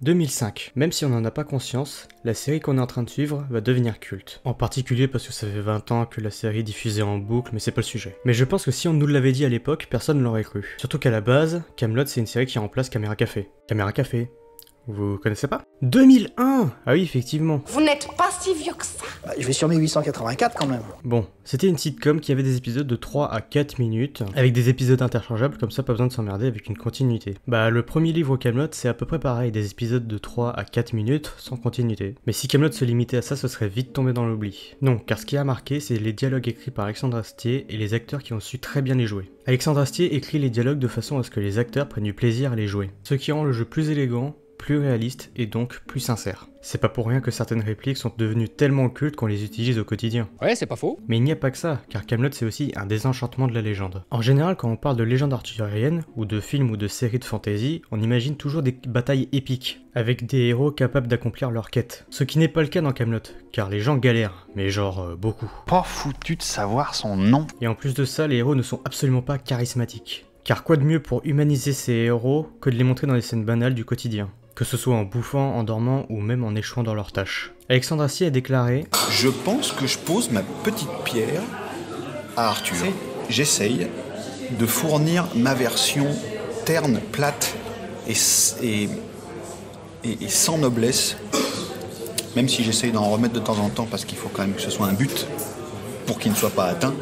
2005. Même si on n'en a pas conscience, la série qu'on est en train de suivre va devenir culte. En particulier parce que ça fait 20 ans que la série est diffusée en boucle, mais c'est pas le sujet. Mais je pense que si on nous l'avait dit à l'époque, personne ne l'aurait cru. Surtout qu'à la base, Kaamelott c'est une série qui remplace Caméra Café. Caméra Café, vous connaissez pas? 2001! Ah oui, effectivement. Vous n'êtes pas si vieux que ça. Bah, je vais sur 1884 quand même. Bon, c'était une sitcom qui avait des épisodes de 3 à 4 minutes, avec des épisodes interchangeables, comme ça pas besoin de s'emmerder avec une continuité. Bah le premier livre Kaamelott c'est à peu près pareil, des épisodes de 3 à 4 minutes sans continuité. Mais si Kaamelott se limitait à ça, ce serait vite tombé dans l'oubli. Non, car ce qui a marqué c'est les dialogues écrits par Alexandre Astier et les acteurs qui ont su très bien les jouer. Alexandre Astier écrit les dialogues de façon à ce que les acteurs prennent du plaisir à les jouer, ce qui rend le jeu plus élégant, plus réaliste et donc plus sincère. C'est pas pour rien que certaines répliques sont devenues tellement cultes qu'on les utilise au quotidien. Ouais, c'est pas faux. Mais il n'y a pas que ça, car Kaamelott c'est aussi un désenchantement de la légende. En général, quand on parle de légende arthurienne, ou de films ou de séries de fantasy, on imagine toujours des batailles épiques, avec des héros capables d'accomplir leur quête. Ce qui n'est pas le cas dans Kaamelott, car les gens galèrent, mais genre beaucoup. Pas foutu de savoir son nom. Et en plus de ça, les héros ne sont absolument pas charismatiques. Car quoi de mieux pour humaniser ces héros que de les montrer dans les scènes banales du quotidien, que ce soit en bouffant, en dormant ou même en échouant dans leurs tâches. Alexandre Astier a déclaré « Je pense que je pose ma petite pierre à Arthur. J'essaye de fournir ma version terne, plate et sans noblesse, même si j'essaye d'en remettre de temps en temps parce qu'il faut quand même que ce soit un but pour qu'il ne soit pas atteint.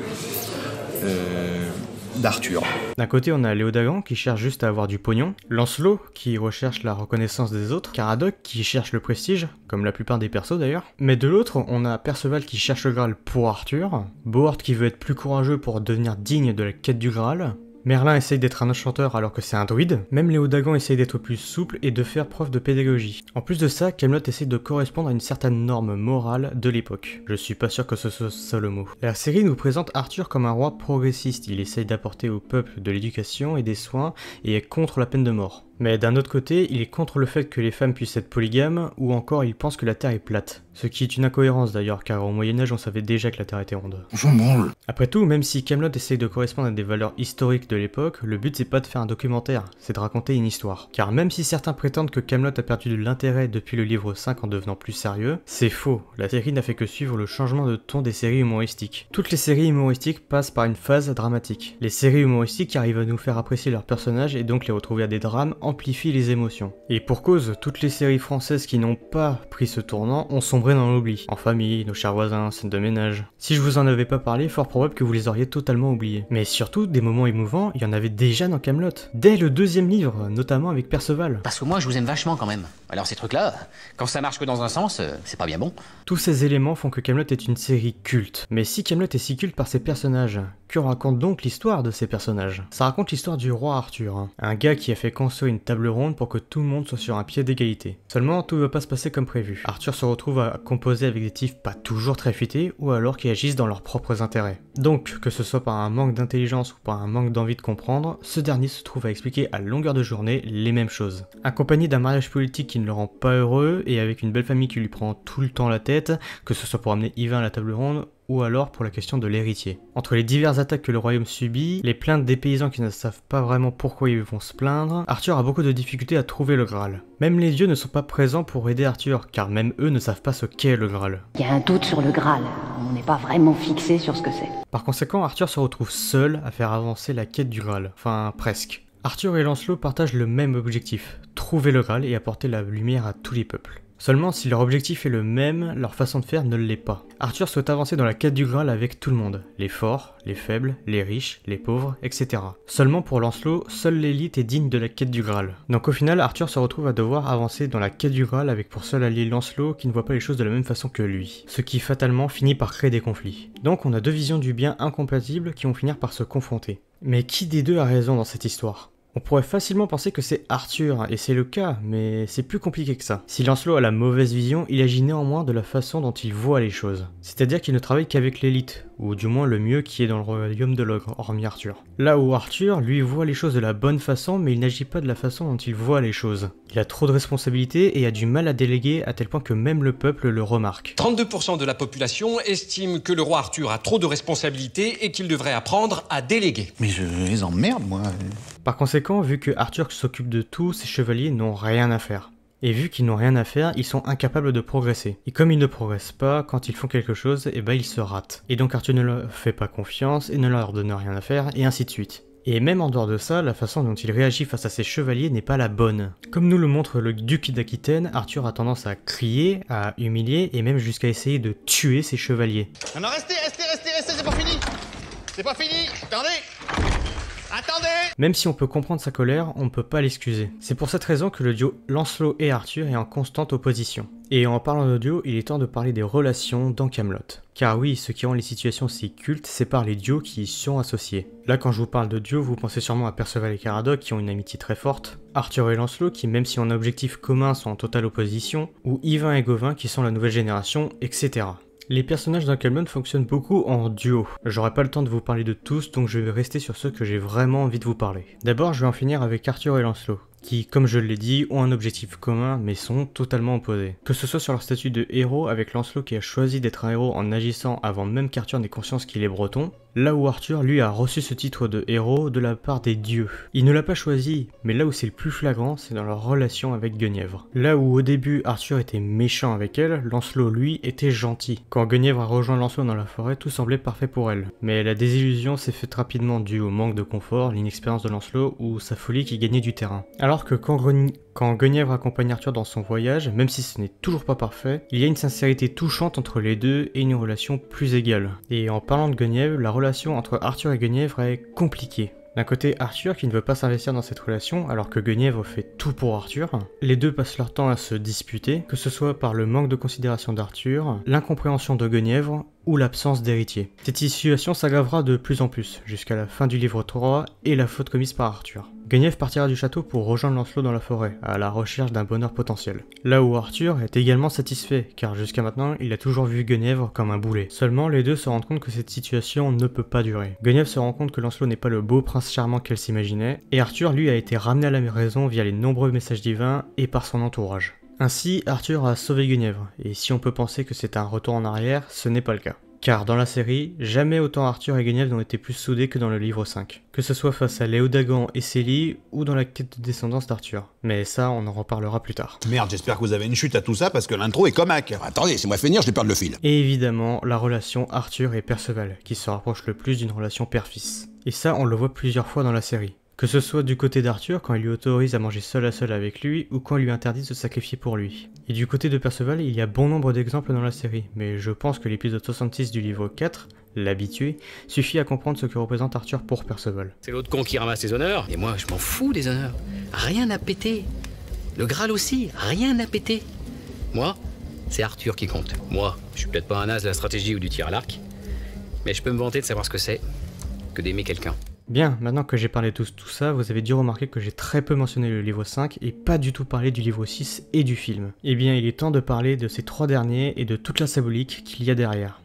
D'Arthur. » D'un côté, on a Léodagan qui cherche juste à avoir du pognon, Lancelot qui recherche la reconnaissance des autres, Caradoc qui cherche le prestige, comme la plupart des persos d'ailleurs. Mais de l'autre, on a Perceval qui cherche le Graal pour Arthur, Bohort qui veut être plus courageux pour devenir digne de la quête du Graal, Merlin essaye d'être un enchanteur alors que c'est un druide, même Léodagan essaye d'être plus souple et de faire preuve de pédagogie. En plus de ça, Kaamelott essaye de correspondre à une certaine norme morale de l'époque. Je suis pas sûr que ce soit ça le mot. La série nous présente Arthur comme un roi progressiste, il essaye d'apporter au peuple de l'éducation et des soins et est contre la peine de mort. Mais d'un autre côté, il est contre le fait que les femmes puissent être polygames, ou encore il pense que la Terre est plate. Ce qui est une incohérence d'ailleurs, car au Moyen-Âge on savait déjà que la Terre était ronde. J'en branle. Après tout, même si Kaamelott essaye de correspondre à des valeurs historiques de l'époque, le but c'est pas de faire un documentaire, c'est de raconter une histoire. Car même si certains prétendent que Kaamelott a perdu de l'intérêt depuis le livre 5 en devenant plus sérieux, c'est faux. La série n'a fait que suivre le changement de ton des séries humoristiques. Toutes les séries humoristiques passent par une phase dramatique. Les séries humoristiques arrivent à nous faire apprécier leurs personnages et donc les retrouver à des drames amplifie les émotions. Et pour cause, toutes les séries françaises qui n'ont pas pris ce tournant ont sombré dans l'oubli. En famille, Nos chers voisins, Scène de ménage. Si je vous en avais pas parlé, fort probable que vous les auriez totalement oubliés. Mais surtout, des moments émouvants, il y en avait déjà dans Kaamelott. Dès le deuxième livre, notamment avec Perceval. Parce que moi, je vous aime vachement quand même. Alors ces trucs-là, quand ça marche que dans un sens, c'est pas bien bon. Tous ces éléments font que Kaamelott est une série culte. Mais si Kaamelott est si culte par ses personnages, que raconte donc l'histoire de ces personnages? Ça raconte l'histoire du roi Arthur, un gars qui a fait construire une table ronde pour que tout le monde soit sur un pied d'égalité. Seulement, tout ne va pas se passer comme prévu. Arthur se retrouve à composer avec des types pas toujours très futés, ou alors qui agissent dans leurs propres intérêts. Donc, que ce soit par un manque d'intelligence ou par un manque d'envie de comprendre, ce dernier se trouve à expliquer à longueur de journée les mêmes choses. Accompagné d'un mariage politique qui ne le rend pas heureux, et avec une belle famille qui lui prend tout le temps la tête, que ce soit pour amener Yvain à la table ronde, ou alors pour la question de l'héritier. Entre les diverses attaques que le royaume subit, les plaintes des paysans qui ne savent pas vraiment pourquoi ils vont se plaindre, Arthur a beaucoup de difficultés à trouver le Graal. Même les dieux ne sont pas présents pour aider Arthur, car même eux ne savent pas ce qu'est le Graal. Il y a un doute sur le Graal, on n'est pas vraiment fixé sur ce que c'est. Par conséquent, Arthur se retrouve seul à faire avancer la quête du Graal, enfin presque. Arthur et Lancelot partagent le même objectif, trouver le Graal et apporter la lumière à tous les peuples. Seulement, si leur objectif est le même, leur façon de faire ne l'est pas. Arthur souhaite avancer dans la quête du Graal avec tout le monde, les forts, les faibles, les riches, les pauvres, etc. Seulement pour Lancelot, seule l'élite est digne de la quête du Graal. Donc au final, Arthur se retrouve à devoir avancer dans la quête du Graal avec pour seul allié Lancelot qui ne voit pas les choses de la même façon que lui, ce qui fatalement finit par créer des conflits. Donc on a deux visions du bien incompatibles qui vont finir par se confronter. Mais qui des deux a raison dans cette histoire ? On pourrait facilement penser que c'est Arthur, et c'est le cas, mais c'est plus compliqué que ça. Si Lancelot a la mauvaise vision, il agit néanmoins de la façon dont il voit les choses. C'est-à-dire qu'il ne travaille qu'avec l'élite, ou du moins le mieux qui est dans le royaume de l'ogre, hormis Arthur. Là où Arthur, lui, voit les choses de la bonne façon, mais il n'agit pas de la façon dont il voit les choses. Il a trop de responsabilités et a du mal à déléguer à tel point que même le peuple le remarque. 32% de la population estime que le roi Arthur a trop de responsabilités et qu'il devrait apprendre à déléguer. Mais je les emmerde, moi. Par conséquent, vu que Arthur s'occupe de tout, ses chevaliers n'ont rien à faire. Et vu qu'ils n'ont rien à faire, ils sont incapables de progresser. Et comme ils ne progressent pas, quand ils font quelque chose, et ben ils se ratent. Et donc Arthur ne leur fait pas confiance et ne leur donne rien à faire, et ainsi de suite. Et même en dehors de ça, la façon dont il réagit face à ses chevaliers n'est pas la bonne. Comme nous le montre le duc d'Aquitaine, Arthur a tendance à crier, à humilier et même jusqu'à essayer de tuer ses chevaliers. Non, restez, c'est pas fini. C'est pas fini, attendez. Même si on peut comprendre sa colère, on ne peut pas l'excuser. C'est pour cette raison que le duo Lancelot et Arthur est en constante opposition. Et en parlant de duo, il est temps de parler des relations dans Kaamelott. Car oui, ce qui rend les situations si cultes, c'est par les duos qui y sont associés. Là, quand je vous parle de duo, vous pensez sûrement à Perceval et Caradoc qui ont une amitié très forte, Arthur et Lancelot qui, même si on a objectif commun, sont en totale opposition, ou Yvain et Gauvin qui sont la nouvelle génération, etc. Les personnages dans Kaamelott fonctionnent beaucoup en duo. J'aurai pas le temps de vous parler de tous, donc je vais rester sur ceux que j'ai vraiment envie de vous parler. D'abord, je vais en finir avec Arthur et Lancelot, qui, comme je l'ai dit, ont un objectif commun, mais sont totalement opposés. Que ce soit sur leur statut de héros, avec Lancelot qui a choisi d'être un héros en agissant avant même qu'Arthur n'ait conscience qu'il est breton, là où Arthur, lui, a reçu ce titre de héros de la part des dieux. Il ne l'a pas choisi, mais là où c'est le plus flagrant, c'est dans leur relation avec Guenièvre. Là où au début, Arthur était méchant avec elle, Lancelot, lui, était gentil. Quand Guenièvre a rejoint Lancelot dans la forêt, tout semblait parfait pour elle. Mais la désillusion s'est faite rapidement due au manque de confort, l'inexpérience de Lancelot ou sa folie qui gagnait du terrain. Alors que quand Guenièvre accompagne Arthur dans son voyage, même si ce n'est toujours pas parfait, il y a une sincérité touchante entre les deux et une relation plus égale. Et en parlant de Guenièvre, la relation entre Arthur et Guenièvre est compliquée. D'un côté Arthur qui ne veut pas s'investir dans cette relation alors que Guenièvre fait tout pour Arthur. Les deux passent leur temps à se disputer, que ce soit par le manque de considération d'Arthur, l'incompréhension de Guenièvre ou l'absence d'héritier. Cette situation s'aggravera de plus en plus, jusqu'à la fin du livre 3 et la faute commise par Arthur. Guenièvre partira du château pour rejoindre Lancelot dans la forêt, à la recherche d'un bonheur potentiel. Là où Arthur est également satisfait, car jusqu'à maintenant, il a toujours vu Guenièvre comme un boulet. Seulement, les deux se rendent compte que cette situation ne peut pas durer. Guenièvre se rend compte que Lancelot n'est pas le beau prince charmant qu'elle s'imaginait, et Arthur, lui, a été ramené à la raison via les nombreux messages divins et par son entourage. Ainsi, Arthur a sauvé Guenièvre, et si on peut penser que c'est un retour en arrière, ce n'est pas le cas. Car dans la série, jamais autant Arthur et Guenièvre n'ont été plus soudés que dans le livre 5. Que ce soit face à Léodagan et Célie, ou dans la quête de descendance d'Arthur. Mais ça, on en reparlera plus tard. Merde, j'espère que vous avez une chute à tout ça, parce que l'intro est comaque. Attendez, c'est moi finir, je vais perdre le fil. Et évidemment, la relation Arthur et Perceval, qui se rapproche le plus d'une relation père-fils. Et ça, on le voit plusieurs fois dans la série. Que ce soit du côté d'Arthur, quand il lui autorise à manger seul à seul avec lui, ou quand il lui interdit de se sacrifier pour lui. Et du côté de Perceval, il y a bon nombre d'exemples dans la série, mais je pense que l'épisode 66 du livre 4, l'habitué, suffit à comprendre ce que représente Arthur pour Perceval. C'est l'autre con qui ramasse les honneurs, et moi je m'en fous des honneurs. Rien à péter. Le Graal aussi, rien à péter. Moi, c'est Arthur qui compte. Moi, je suis peut-être pas un as de la stratégie ou du tir à l'arc, mais je peux me vanter de savoir ce que c'est que d'aimer quelqu'un. Bien, maintenant que j'ai parlé de tout ça, vous avez dû remarquer que j'ai très peu mentionné le livre 5 et pas du tout parlé du livre 6 et du film. Eh bien, il est temps de parler de ces trois derniers et de toute la symbolique qu'il y a derrière.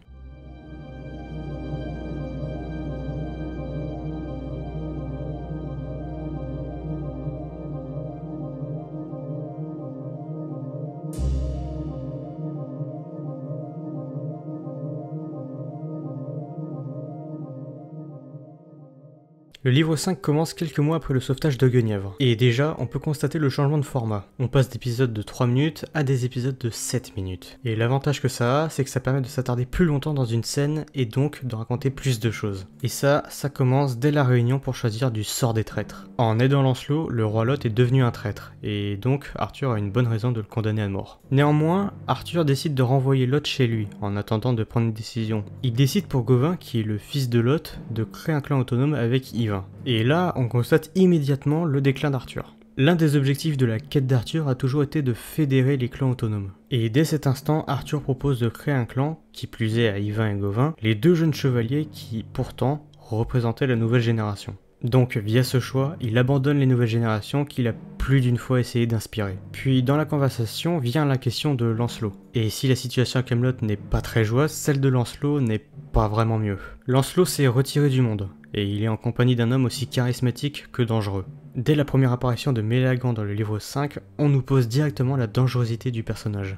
Le livre 5 commence quelques mois après le sauvetage de Guenièvre, et déjà on peut constater le changement de format. On passe d'épisodes de 3 minutes à des épisodes de 7 minutes. Et l'avantage que ça a, c'est que ça permet de s'attarder plus longtemps dans une scène et donc de raconter plus de choses. Et ça commence dès la réunion pour choisir du sort des traîtres. En aidant Lancelot, le roi Lot est devenu un traître, et donc Arthur a une bonne raison de le condamner à mort. Néanmoins, Arthur décide de renvoyer Lot chez lui, en attendant de prendre une décision. Il décide pour Gauvin, qui est le fils de Lot, de créer un clan autonome avec Yvain. Et là, on constate immédiatement le déclin d'Arthur. L'un des objectifs de la quête d'Arthur a toujours été de fédérer les clans autonomes. Et dès cet instant, Arthur propose de créer un clan, qui plus est à Yvain et Gauvin, les deux jeunes chevaliers qui, pourtant, représentaient la nouvelle génération. Donc, via ce choix, il abandonne les nouvelles générations qu'il a plus d'une fois essayé d'inspirer. Puis, dans la conversation, vient la question de Lancelot. Et si la situation à Kaamelott n'est pas très joyeuse, celle de Lancelot n'est pas vraiment mieux. Lancelot s'est retiré du monde, et il est en compagnie d'un homme aussi charismatique que dangereux. Dès la première apparition de Mélagan dans le livre 5, on nous pose directement la dangerosité du personnage.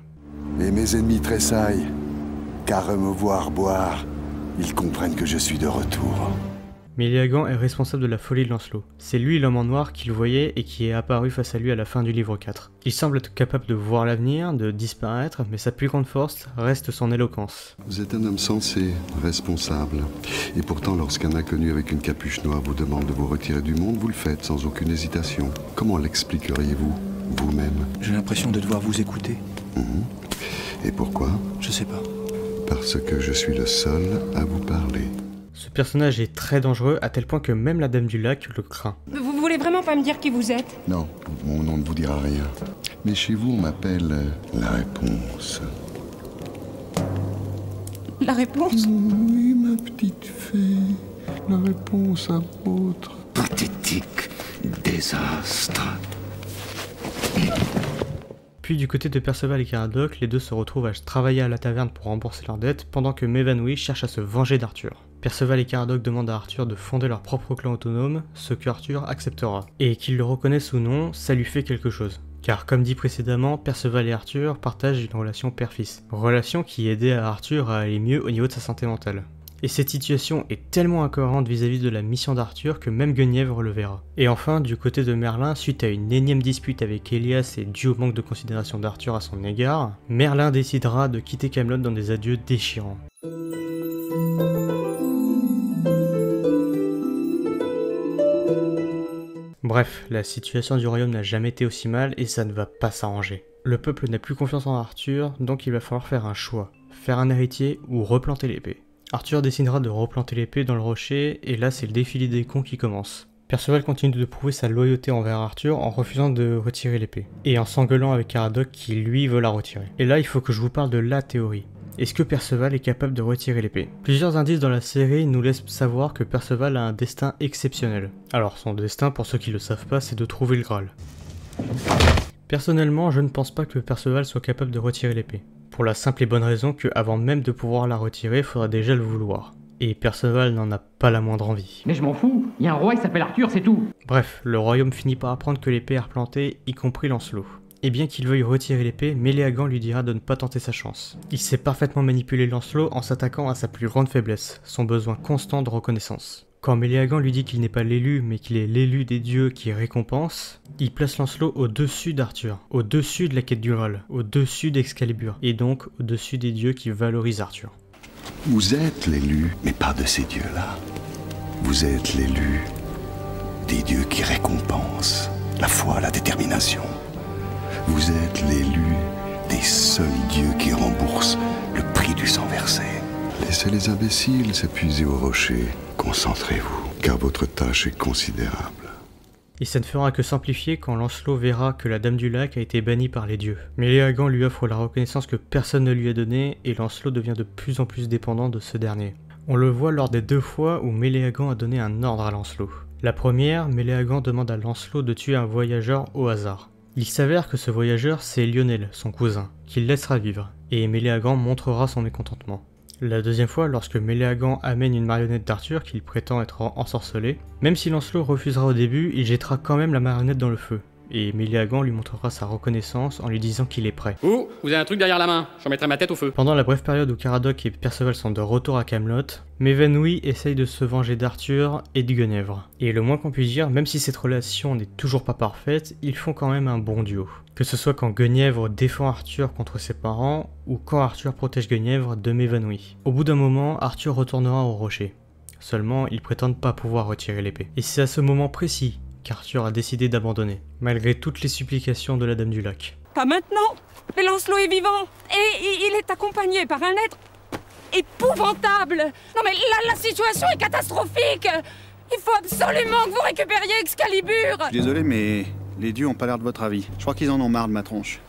Et mes ennemis tressaillent, car à me voir boire, ils comprennent que je suis de retour. Méléagant est responsable de la folie de Lancelot. C'est lui l'homme en noir qu'il voyait et qui est apparu face à lui à la fin du livre 4. Il semble être capable de voir l'avenir, de disparaître, mais sa plus grande force reste son éloquence. Vous êtes un homme sensé, responsable. Et pourtant, lorsqu'un inconnu avec une capuche noire vous demande de vous retirer du monde, vous le faites sans aucune hésitation. Comment l'expliqueriez-vous, vous-même? J'ai l'impression de devoir vous écouter. Et pourquoi? Je sais pas. Parce que je suis le seul à vous parler. Ce personnage est très dangereux à tel point que même la Dame du Lac le craint. Vous voulez vraiment pas me dire qui vous êtes? Non, mon nom ne vous dira rien. Mais chez vous, on m'appelle la réponse. La réponse? Oui, ma petite fée. La réponse à votre pathétique désastre. Puis du côté de Perceval et Caradoc, les deux se retrouvent à travailler à la taverne pour rembourser leurs dettes pendant que Mévanoui cherche à se venger d'Arthur. Perceval et Caradoc demandent à Arthur de fonder leur propre clan autonome, ce que Arthur acceptera. Et qu'il le reconnaisse ou non, ça lui fait quelque chose. Car comme dit précédemment, Perceval et Arthur partagent une relation père-fils. Relation qui aidait à Arthur à aller mieux au niveau de sa santé mentale. Et cette situation est tellement incohérente vis-à-vis de la mission d'Arthur que même Guenièvre le verra. Et enfin, du côté de Merlin, suite à une énième dispute avec Elias et dû au manque de considération d'Arthur à son égard, Merlin décidera de quitter Camelot dans des adieux déchirants. Bref, la situation du royaume n'a jamais été aussi mal et ça ne va pas s'arranger. Le peuple n'a plus confiance en Arthur, donc il va falloir faire un choix. Faire un héritier ou replanter l'épée. Arthur décidera de replanter l'épée dans le rocher, et là c'est le défilé des cons qui commence. Perceval continue de prouver sa loyauté envers Arthur en refusant de retirer l'épée, et en s'engueulant avec Caradoc qui lui veut la retirer. Et là il faut que je vous parle de la théorie. Est-ce que Perceval est capable de retirer l'épée? Plusieurs indices dans la série nous laissent savoir que Perceval a un destin exceptionnel. Alors son destin, pour ceux qui le savent pas, c'est de trouver le Graal. Personnellement, je ne pense pas que Perceval soit capable de retirer l'épée. Pour la simple et bonne raison que avant même de pouvoir la retirer, il faudra déjà le vouloir. Et Perceval n'en a pas la moindre envie. Mais je m'en fous, il y a un roi, il s'appelle Arthur, c'est tout. Bref, le royaume finit par apprendre que l'épée est replantée, y compris Lancelot. Et bien qu'il veuille retirer l'épée, Méléagant lui dira de ne pas tenter sa chance. Il sait parfaitement manipuler Lancelot en s'attaquant à sa plus grande faiblesse, son besoin constant de reconnaissance. Quand Méléagant lui dit qu'il n'est pas l'élu, mais qu'il est l'élu des dieux qui récompense, il place Lancelot au-dessus d'Arthur, au-dessus de la quête du Graal, au-dessus d'Excalibur, et donc au-dessus des dieux qui valorisent Arthur. Vous êtes l'élu, mais pas de ces dieux-là. Vous êtes l'élu des dieux qui récompensent la foi, la détermination. Vous êtes l'élu des seuls dieux qui remboursent le prix du sang versé. Laissez les imbéciles s'épuiser au rocher. Concentrez-vous, car votre tâche est considérable. Et ça ne fera que s'amplifier quand Lancelot verra que la Dame du Lac a été bannie par les dieux. Méléagant lui offre la reconnaissance que personne ne lui a donnée et Lancelot devient de plus en plus dépendant de ce dernier. On le voit lors des 2 fois où Méléagant a donné un ordre à Lancelot. La première, Méléagant demande à Lancelot de tuer un voyageur au hasard. Il s'avère que ce voyageur c'est Lionel, son cousin, qu'il laissera vivre, et Méléagant montrera son mécontentement. La deuxième fois, lorsque Méléagant amène une marionnette d'Arthur qu'il prétend être ensorcelée, même si Lancelot refusera au début, il jettera quand même la marionnette dans le feu, et Méléagant lui montrera sa reconnaissance en lui disant qu'il est prêt. Oh, vous avez un truc derrière la main, j'en mettrai ma tête au feu. Pendant la brève période où Caradoc et Perceval sont de retour à Camelot, Mévanoui essaye de se venger d'Arthur et de Guenièvre. Et le moins qu'on puisse dire, même si cette relation n'est toujours pas parfaite, ils font quand même un bon duo. Que ce soit quand Guenièvre défend Arthur contre ses parents, ou quand Arthur protège Guenièvre de Mévanoui. Au bout d'un moment, Arthur retournera au rocher. Seulement, ils prétendent pas pouvoir retirer l'épée. Et c'est à ce moment précis qu'Arthur a décidé d'abandonner, malgré toutes les supplications de la Dame du Lac. Pas maintenant. Mais Lancelot est vivant. Et il est accompagné par un être épouvantable. Non mais la situation est catastrophique. Il faut absolument que vous récupériez Excalibur. Je suis désolé, mais les dieux ont pas l'air de votre avis. Je crois qu'ils en ont marre de ma tronche.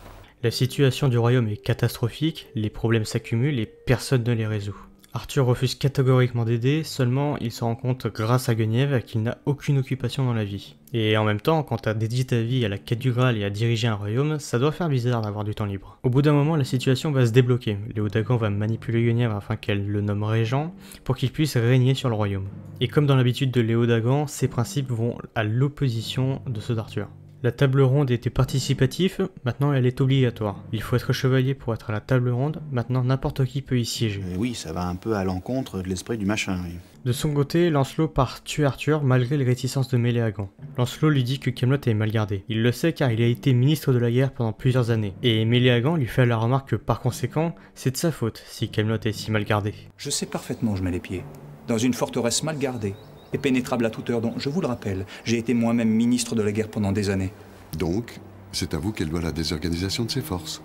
La situation du royaume est catastrophique, les problèmes s'accumulent et personne ne les résout. Arthur refuse catégoriquement d'aider, seulement il se rend compte grâce à Guenièvre qu'il n'a aucune occupation dans la vie. Et en même temps, quand t'as dédié ta vie à la quête du Graal et à diriger un royaume, ça doit faire bizarre d'avoir du temps libre. Au bout d'un moment, la situation va se débloquer. Léodagan va manipuler Guenièvre afin qu'elle le nomme régent, pour qu'il puisse régner sur le royaume. Et comme dans l'habitude de Léodagan, ses principes vont à l'opposition de ceux d'Arthur. La table ronde était participative, maintenant elle est obligatoire. Il faut être chevalier pour être à la table ronde, maintenant n'importe qui peut y siéger. Oui, ça va un peu à l'encontre de l'esprit du machin, oui. De son côté, Lancelot part tuer Arthur malgré les réticences de Méléagant. Lancelot lui dit que Camelot est mal gardé. Il le sait car il a été ministre de la guerre pendant plusieurs années. Et Méléagant lui fait la remarque que par conséquent, c'est de sa faute si Camelot est si mal gardé. Je sais parfaitement où je mets les pieds. Dans une forteresse mal gardée et pénétrable à toute heure dont, je vous le rappelle, j'ai été moi-même ministre de la guerre pendant des années. Donc, c'est à vous qu'elle doit la désorganisation de ses forces.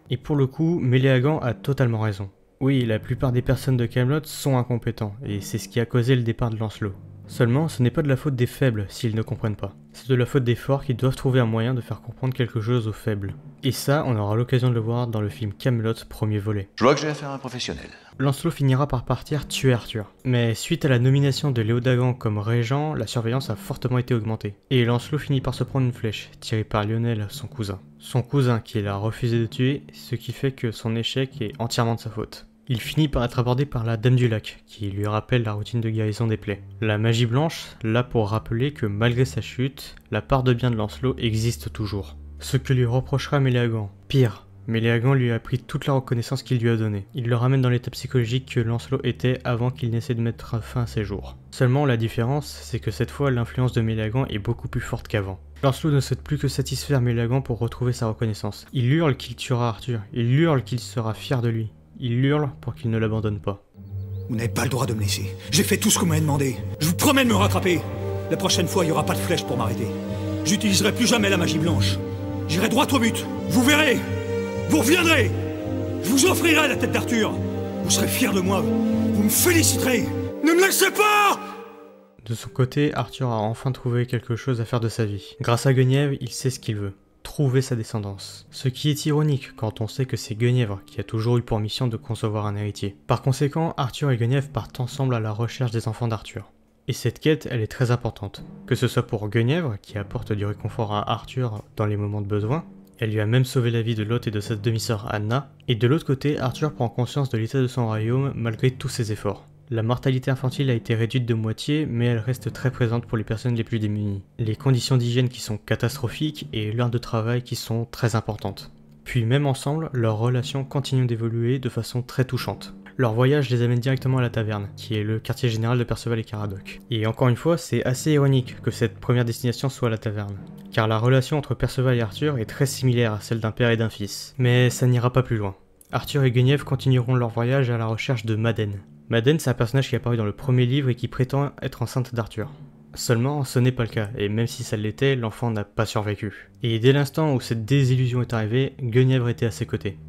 Et pour le coup, Méléagant a totalement raison. Oui, la plupart des personnes de Camelot sont incompétents, et c'est ce qui a causé le départ de Lancelot. Seulement, ce n'est pas de la faute des faibles s'ils ne comprennent pas. C'est de la faute des forts qui doivent trouver un moyen de faire comprendre quelque chose aux faibles. Et ça, on aura l'occasion de le voir dans le film Camelot, premier volet. Je vois que j'ai affaire à un professionnel. Lancelot finira par partir tuer Arthur. Mais suite à la nomination de Léodagan comme régent, la surveillance a fortement été augmentée. Et Lancelot finit par se prendre une flèche, tirée par Lionel, son cousin. Son cousin qu'il a refusé de tuer, ce qui fait que son échec est entièrement de sa faute. Il finit par être abordé par la Dame du Lac, qui lui rappelle la routine de guérison des plaies. La magie blanche, là pour rappeler que malgré sa chute, la part de bien de Lancelot existe toujours. Ce que lui reprochera Méléagant. Pire, Méléagant lui a pris toute la reconnaissance qu'il lui a donnée. Il le ramène dans l'état psychologique que Lancelot était avant qu'il n'essaie de mettre fin à ses jours. Seulement la différence, c'est que cette fois l'influence de Méléagant est beaucoup plus forte qu'avant. Lancelot ne souhaite plus que satisfaire Méléagant pour retrouver sa reconnaissance. Il hurle qu'il tuera Arthur, il hurle qu'il sera fier de lui. Il hurle pour qu'il ne l'abandonne pas. Vous n'avez pas le droit de me laisser. J'ai fait tout ce que vous m'avez demandé. Je vous promets de me rattraper. La prochaine fois, il n'y aura pas de flèche pour m'arrêter. J'utiliserai plus jamais la magie blanche. J'irai droit au but. Vous verrez. Vous reviendrez. Je vous offrirai la tête d'Arthur. Vous serez fiers de moi. Vous me féliciterez. Ne me laissez pas! De son côté, Arthur a enfin trouvé quelque chose à faire de sa vie. Grâce à Guenièvre, il sait ce qu'il veut. Trouver sa descendance. Ce qui est ironique quand on sait que c'est Guenièvre qui a toujours eu pour mission de concevoir un héritier. Par conséquent, Arthur et Guenièvre partent ensemble à la recherche des enfants d'Arthur. Et cette quête, elle est très importante. Que ce soit pour Guenièvre, qui apporte du réconfort à Arthur dans les moments de besoin, elle lui a même sauvé la vie de Lot et de sa demi-sœur Anna, et de l'autre côté, Arthur prend conscience de l'état de son royaume malgré tous ses efforts. La mortalité infantile a été réduite de moitié, mais elle reste très présente pour les personnes les plus démunies. Les conditions d'hygiène qui sont catastrophiques et l'heure de travail qui sont très importantes. Puis même ensemble, leurs relations continuent d'évoluer de façon très touchante. Leur voyage les amène directement à la taverne, qui est le quartier général de Perceval et Caradoc. Et encore une fois, c'est assez ironique que cette première destination soit la taverne, car la relation entre Perceval et Arthur est très similaire à celle d'un père et d'un fils. Mais ça n'ira pas plus loin. Arthur et Guenièvre continueront leur voyage à la recherche de Madène. Madène, c'est un personnage qui est apparu dans le premier livre et qui prétend être enceinte d'Arthur. Seulement, ce n'est pas le cas, et même si ça l'était, l'enfant n'a pas survécu. Et dès l'instant où cette désillusion est arrivée, Guenièvre était à ses côtés.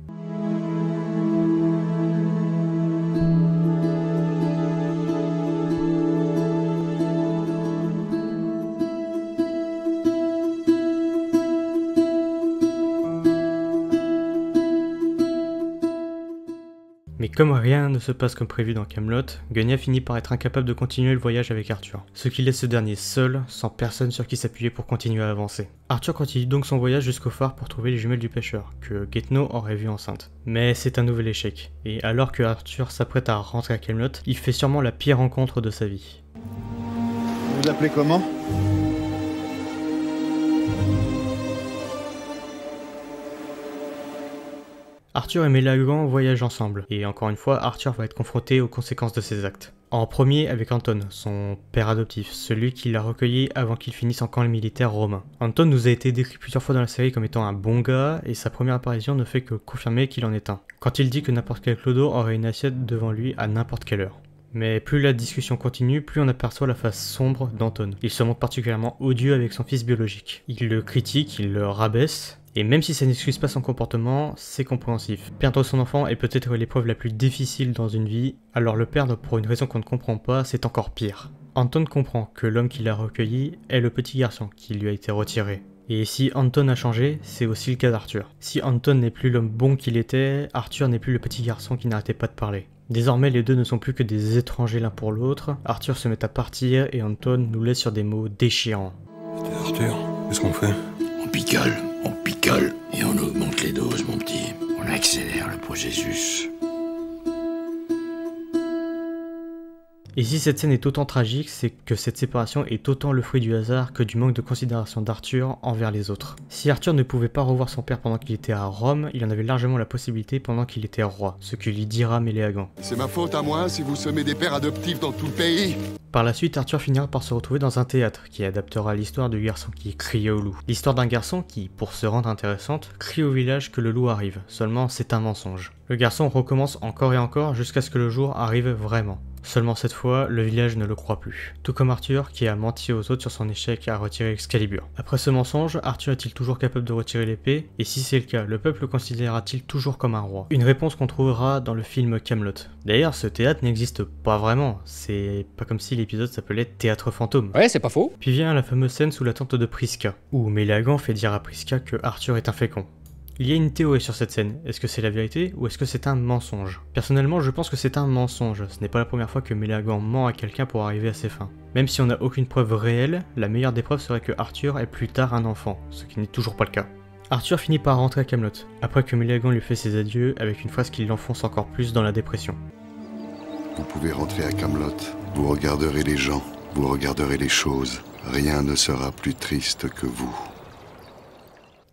Mais comme rien ne se passe comme prévu dans Camelot, Guenièvre finit par être incapable de continuer le voyage avec Arthur, ce qui laisse ce dernier seul, sans personne sur qui s'appuyer pour continuer à avancer. Arthur continue donc son voyage jusqu'au phare pour trouver les jumelles du pêcheur, que Guetno aurait vu enceinte. Mais c'est un nouvel échec, et alors que Arthur s'apprête à rentrer à Camelot, il fait sûrement la pire rencontre de sa vie. Vous l'appelez comment ? Arthur et Méléagant voyagent ensemble, et encore une fois, Arthur va être confronté aux conséquences de ses actes. En premier avec Anton, son père adoptif, celui qui l'a recueilli avant qu'il finisse en camp militaire romain. Anton nous a été décrit plusieurs fois dans la série comme étant un bon gars, et sa première apparition ne fait que confirmer qu'il en est un, quand il dit que n'importe quel clodo aurait une assiette devant lui à n'importe quelle heure. Mais plus la discussion continue, plus on aperçoit la face sombre d'Anton. Il se montre particulièrement odieux avec son fils biologique. Il le critique, il le rabaisse, et même si ça n'excuse pas son comportement, c'est compréhensif. Perdre son enfant est peut-être l'épreuve la plus difficile dans une vie, alors le perdre pour une raison qu'on ne comprend pas, c'est encore pire. Anton comprend que l'homme qui l'a recueilli est le petit garçon qui lui a été retiré. Et si Anton a changé, c'est aussi le cas d'Arthur. Si Anton n'est plus l'homme bon qu'il était, Arthur n'est plus le petit garçon qui n'arrêtait pas de parler. Désormais, les deux ne sont plus que des étrangers l'un pour l'autre. Arthur se met à partir et Anton nous laisse sur des mots déchirants. Arthur, qu'est-ce qu'on fait ? On picole, et on augmente les doses, mon petit. On accélère le processus. Et si cette scène est autant tragique, c'est que cette séparation est autant le fruit du hasard que du manque de considération d'Arthur envers les autres. Si Arthur ne pouvait pas revoir son père pendant qu'il était à Rome, il en avait largement la possibilité pendant qu'il était roi, ce que lui dira Méléagant. C'est ma faute à moi si vous semez des pères adoptifs dans tout le pays. Par la suite, Arthur finira par se retrouver dans un théâtre qui adaptera l'histoire du garçon qui criait au loup. L'histoire d'un garçon qui, pour se rendre intéressante, crie au village que le loup arrive, seulement c'est un mensonge. Le garçon recommence encore et encore jusqu'à ce que le jour arrive vraiment. Seulement cette fois, le village ne le croit plus. Tout comme Arthur qui a menti aux autres sur son échec à retirer Excalibur. Après ce mensonge, Arthur est-il toujours capable de retirer l'épée? Et si c'est le cas, le peuple le considérera-t-il toujours comme un roi? Une réponse qu'on trouvera dans le film Camelot. D'ailleurs, ce théâtre n'existe pas vraiment. C'est pas comme si l'épisode s'appelait Théâtre fantôme. Ouais, c'est pas faux. Puis vient la fameuse scène sous la tente de Prisca, où Méléagant fait dire à Prisca que Arthur est un fécond. Il y a une théorie sur cette scène, est-ce que c'est la vérité ou est-ce que c'est un mensonge? Personnellement, je pense que c'est un mensonge, ce n'est pas la première fois que Méléagant ment à quelqu'un pour arriver à ses fins. Même si on n'a aucune preuve réelle, la meilleure des preuves serait que Arthur est plus tard un enfant, ce qui n'est toujours pas le cas. Arthur finit par rentrer à Camelot, après que Méléagant lui fait ses adieux avec une phrase qui l'enfonce encore plus dans la dépression. Vous pouvez rentrer à Camelot, vous regarderez les gens, vous regarderez les choses, rien ne sera plus triste que vous.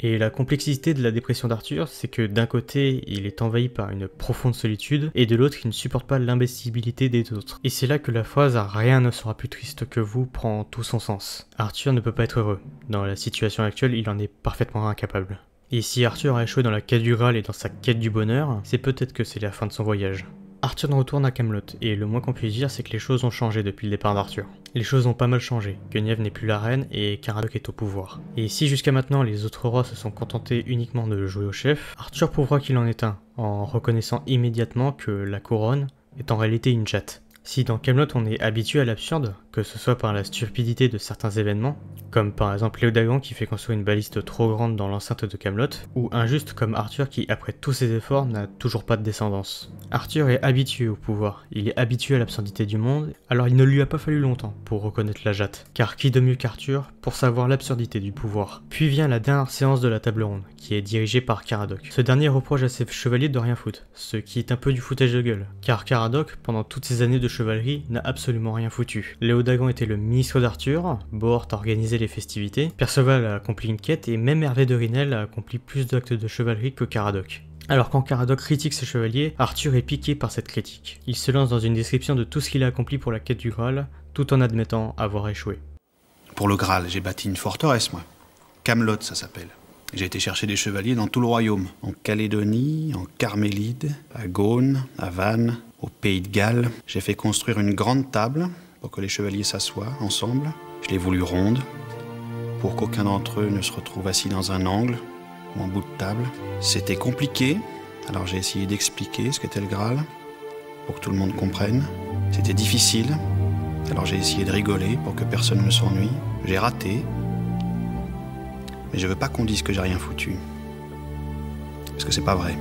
Et la complexité de la dépression d'Arthur, c'est que d'un côté, il est envahi par une profonde solitude, et de l'autre, il ne supporte pas l'imbécibilité des autres. Et c'est là que la phrase « rien ne sera plus triste que vous » prend tout son sens. Arthur ne peut pas être heureux. Dans la situation actuelle, il en est parfaitement incapable. Et si Arthur a échoué dans la quête du Graal et dans sa quête du bonheur, c'est peut-être que c'est la fin de son voyage. Arthur retourne à Camelot, et le moins qu'on puisse dire, c'est que les choses ont changé depuis le départ d'Arthur. Les choses ont pas mal changé, Guenièvre n'est plus la reine et Caradoc est au pouvoir. Et si jusqu'à maintenant les autres rois se sont contentés uniquement de jouer au chef, Arthur prouvera qu'il en est un, en reconnaissant immédiatement que la couronne est en réalité une chatte. Si dans Camelot on est habitué à l'absurde, que ce soit par la stupidité de certains événements, comme par exemple Léodagan qui fait construire une baliste trop grande dans l'enceinte de Camelot, ou injuste comme Arthur qui, après tous ses efforts, n'a toujours pas de descendance. Arthur est habitué au pouvoir, il est habitué à l'absurdité du monde, alors il ne lui a pas fallu longtemps pour reconnaître la jatte, car qui de mieux qu'Arthur pour savoir l'absurdité du pouvoir. Puis vient la dernière séance de la table ronde, qui est dirigée par Caradoc. Ce dernier reproche à ses chevaliers de rien foutre, ce qui est un peu du foutage de gueule, car Caradoc, pendant toutes ces années de chevalerie, n'a absolument rien foutu. Léodagan était le ministre d'Arthur, Bohort organisait les festivités, Perceval a accompli une quête et même Hervé de Rinel a accompli plus d'actes de chevalerie que Caradoc. Alors quand Caradoc critique ses chevaliers, Arthur est piqué par cette critique. Il se lance dans une description de tout ce qu'il a accompli pour la quête du Graal, tout en admettant avoir échoué. Pour le Graal, j'ai bâti une forteresse, moi. Camelot, ça s'appelle. J'ai été chercher des chevaliers dans tout le royaume. En Calédonie, en Carmélide, à Gaune, à Vannes, au Pays de Galles. J'ai fait construire une grande table pour que les chevaliers s'assoient ensemble. Je l'ai voulu ronde, pour qu'aucun d'entre eux ne se retrouve assis dans un angle ou en bout de table. C'était compliqué, alors j'ai essayé d'expliquer ce qu'était le Graal, pour que tout le monde comprenne. C'était difficile, alors j'ai essayé de rigoler pour que personne ne s'ennuie. J'ai raté, mais je veux pas qu'on dise que j'ai rien foutu. Parce que c'est pas vrai.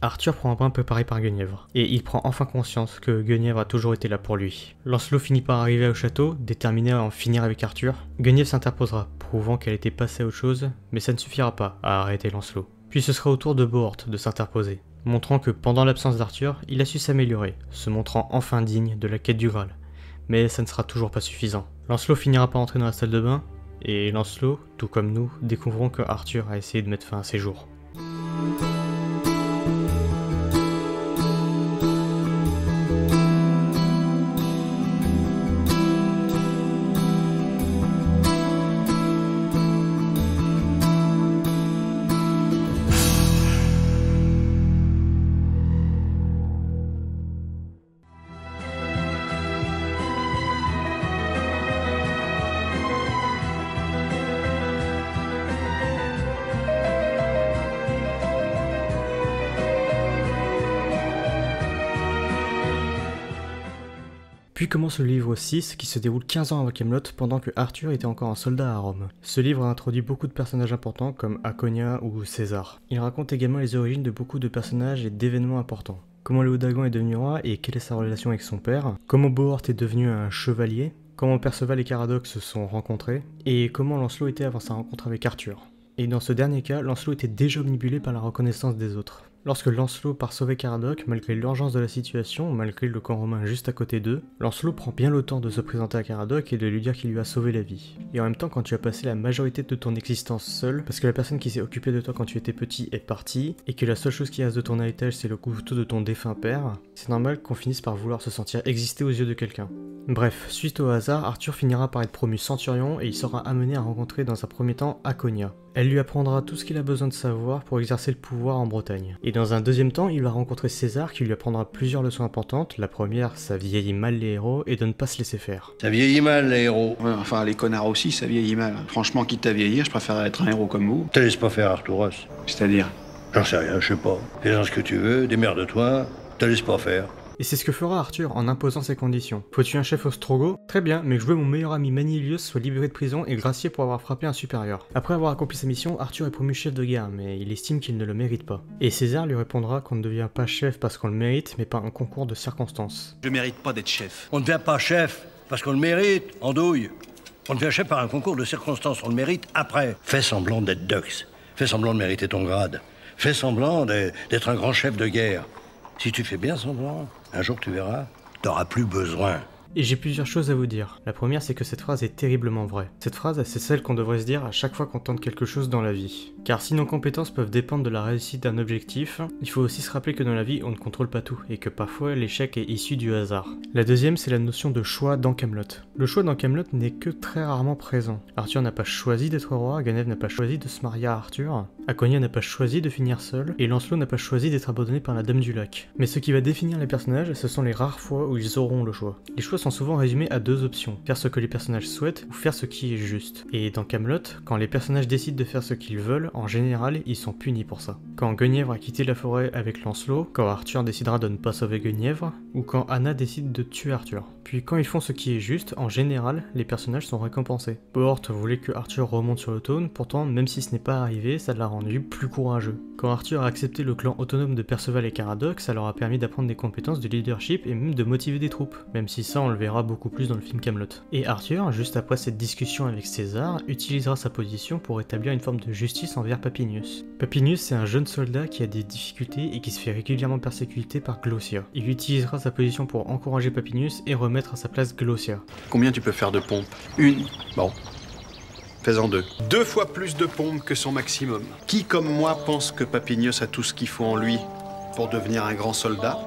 Arthur prend un brin préparé par Guenièvre, et il prend enfin conscience que Guenièvre a toujours été là pour lui. Lancelot finit par arriver au château, déterminé à en finir avec Arthur. Guenièvre s'interposera, prouvant qu'elle était passée à autre chose, mais ça ne suffira pas à arrêter Lancelot. Puis ce sera au tour de Bohort de s'interposer, montrant que pendant l'absence d'Arthur, il a su s'améliorer, se montrant enfin digne de la quête du Graal. Mais ça ne sera toujours pas suffisant. Lancelot finira par entrer dans la salle de bain, et Lancelot, tout comme nous, découvrons que Arthur a essayé de mettre fin à ses jours. Puis commence le livre 6 qui se déroule 15 ans avant Camelot pendant que Arthur était encore un soldat à Rome. Ce livre a introduit beaucoup de personnages importants comme Aconia ou César. Il raconte également les origines de beaucoup de personnages et d'événements importants. Comment Léodagan est devenu roi et quelle est sa relation avec son père, comment Bohort est devenu un chevalier, comment Perceval et Caradoc se sont rencontrés, et comment Lancelot était avant sa rencontre avec Arthur. Et dans ce dernier cas, Lancelot était déjà omnibulé par la reconnaissance des autres. Lorsque Lancelot part sauver Caradoc, malgré l'urgence de la situation, malgré le camp romain juste à côté d'eux, Lancelot prend bien le temps de se présenter à Caradoc et de lui dire qu'il lui a sauvé la vie. Et en même temps, quand tu as passé la majorité de ton existence seul, parce que la personne qui s'est occupée de toi quand tu étais petit est partie, et que la seule chose qui reste de ton héritage c'est le couteau de ton défunt père, c'est normal qu'on finisse par vouloir se sentir exister aux yeux de quelqu'un. Bref, suite au hasard, Arthur finira par être promu centurion et il sera amené à rencontrer dans un premier temps Aconia. Elle lui apprendra tout ce qu'il a besoin de savoir pour exercer le pouvoir en Bretagne. Et dans un deuxième temps, il va rencontrer César qui lui apprendra plusieurs leçons importantes. La première, ça vieillit mal les héros et de ne pas se laisser faire. Ça vieillit mal les héros. Ouais, enfin les connards aussi, ça vieillit mal. Franchement, quitte à vieillir, je préférerais être un héros comme vous. Te laisse pas faire, Arturos. C'est-à-dire? J'en sais rien, je sais pas. Fais-en ce que tu veux, démerde-toi, te laisse pas faire. Et c'est ce que fera Arthur en imposant ses conditions. Faut-tu un chef ostrogoth? Très bien, mais je veux mon meilleur ami Manilius soit libéré de prison et gracié pour avoir frappé un supérieur. Après avoir accompli sa mission, Arthur est promu chef de guerre, mais il estime qu'il ne le mérite pas. Et César lui répondra qu'on ne devient pas chef parce qu'on le mérite, mais par un concours de circonstances. Je mérite pas d'être chef. On ne devient pas chef parce qu'on le mérite, andouille. On devient chef par un concours de circonstances, on le mérite après. Fais semblant d'être Dux. Fais semblant de mériter ton grade. Fais semblant d'être un grand chef de guerre. Si tu fais bien semblant, un jour tu verras, t'auras plus besoin. Et j'ai plusieurs choses à vous dire. La première, c'est que cette phrase est terriblement vraie. Cette phrase, c'est celle qu'on devrait se dire à chaque fois qu'on tente quelque chose dans la vie. Car si nos compétences peuvent dépendre de la réussite d'un objectif, il faut aussi se rappeler que dans la vie, on ne contrôle pas tout, et que parfois l'échec est issu du hasard. La deuxième, c'est la notion de choix dans Camelot. Le choix dans Camelot n'est que très rarement présent. Arthur n'a pas choisi d'être roi, Guenevere n'a pas choisi de se marier à Arthur, Aconia n'a pas choisi de finir seul, et Lancelot n'a pas choisi d'être abandonné par la Dame du Lac. Mais ce qui va définir les personnages, ce sont les rares fois où ils auront le choix. Les choix sont souvent résumés à deux options, faire ce que les personnages souhaitent ou faire ce qui est juste. Et dans Camelot, quand les personnages décident de faire ce qu'ils veulent, en général, ils sont punis pour ça. Quand Guenièvre a quitté la forêt avec Lancelot, quand Arthur décidera de ne pas sauver Guenièvre, ou quand Anna décide de tuer Arthur. Puis quand ils font ce qui est juste, en général, les personnages sont récompensés. Bohort voulait que Arthur remonte sur le trône, pourtant, même si ce n'est pas arrivé, ça l'a rendu plus courageux. Quand Arthur a accepté le clan autonome de Perceval et Caradoc, ça leur a permis d'apprendre des compétences de leadership et même de motiver des troupes, même si ça on le verra beaucoup plus dans le film Camelot. Et Arthur, juste après cette discussion avec César, utilisera sa position pour établir une forme de justice envers Papinius. Papinius, c'est un jeune soldat qui a des difficultés et qui se fait régulièrement persécuter par Glossia. Il utilisera sa position pour encourager Papinius et remettre à sa place Glossia. Combien tu peux faire de pompes? Une. Bon. Fais-en deux. 2 fois plus de pompes que son maximum. Qui, comme moi, pense que Papinius a tout ce qu'il faut en lui pour devenir un grand soldat?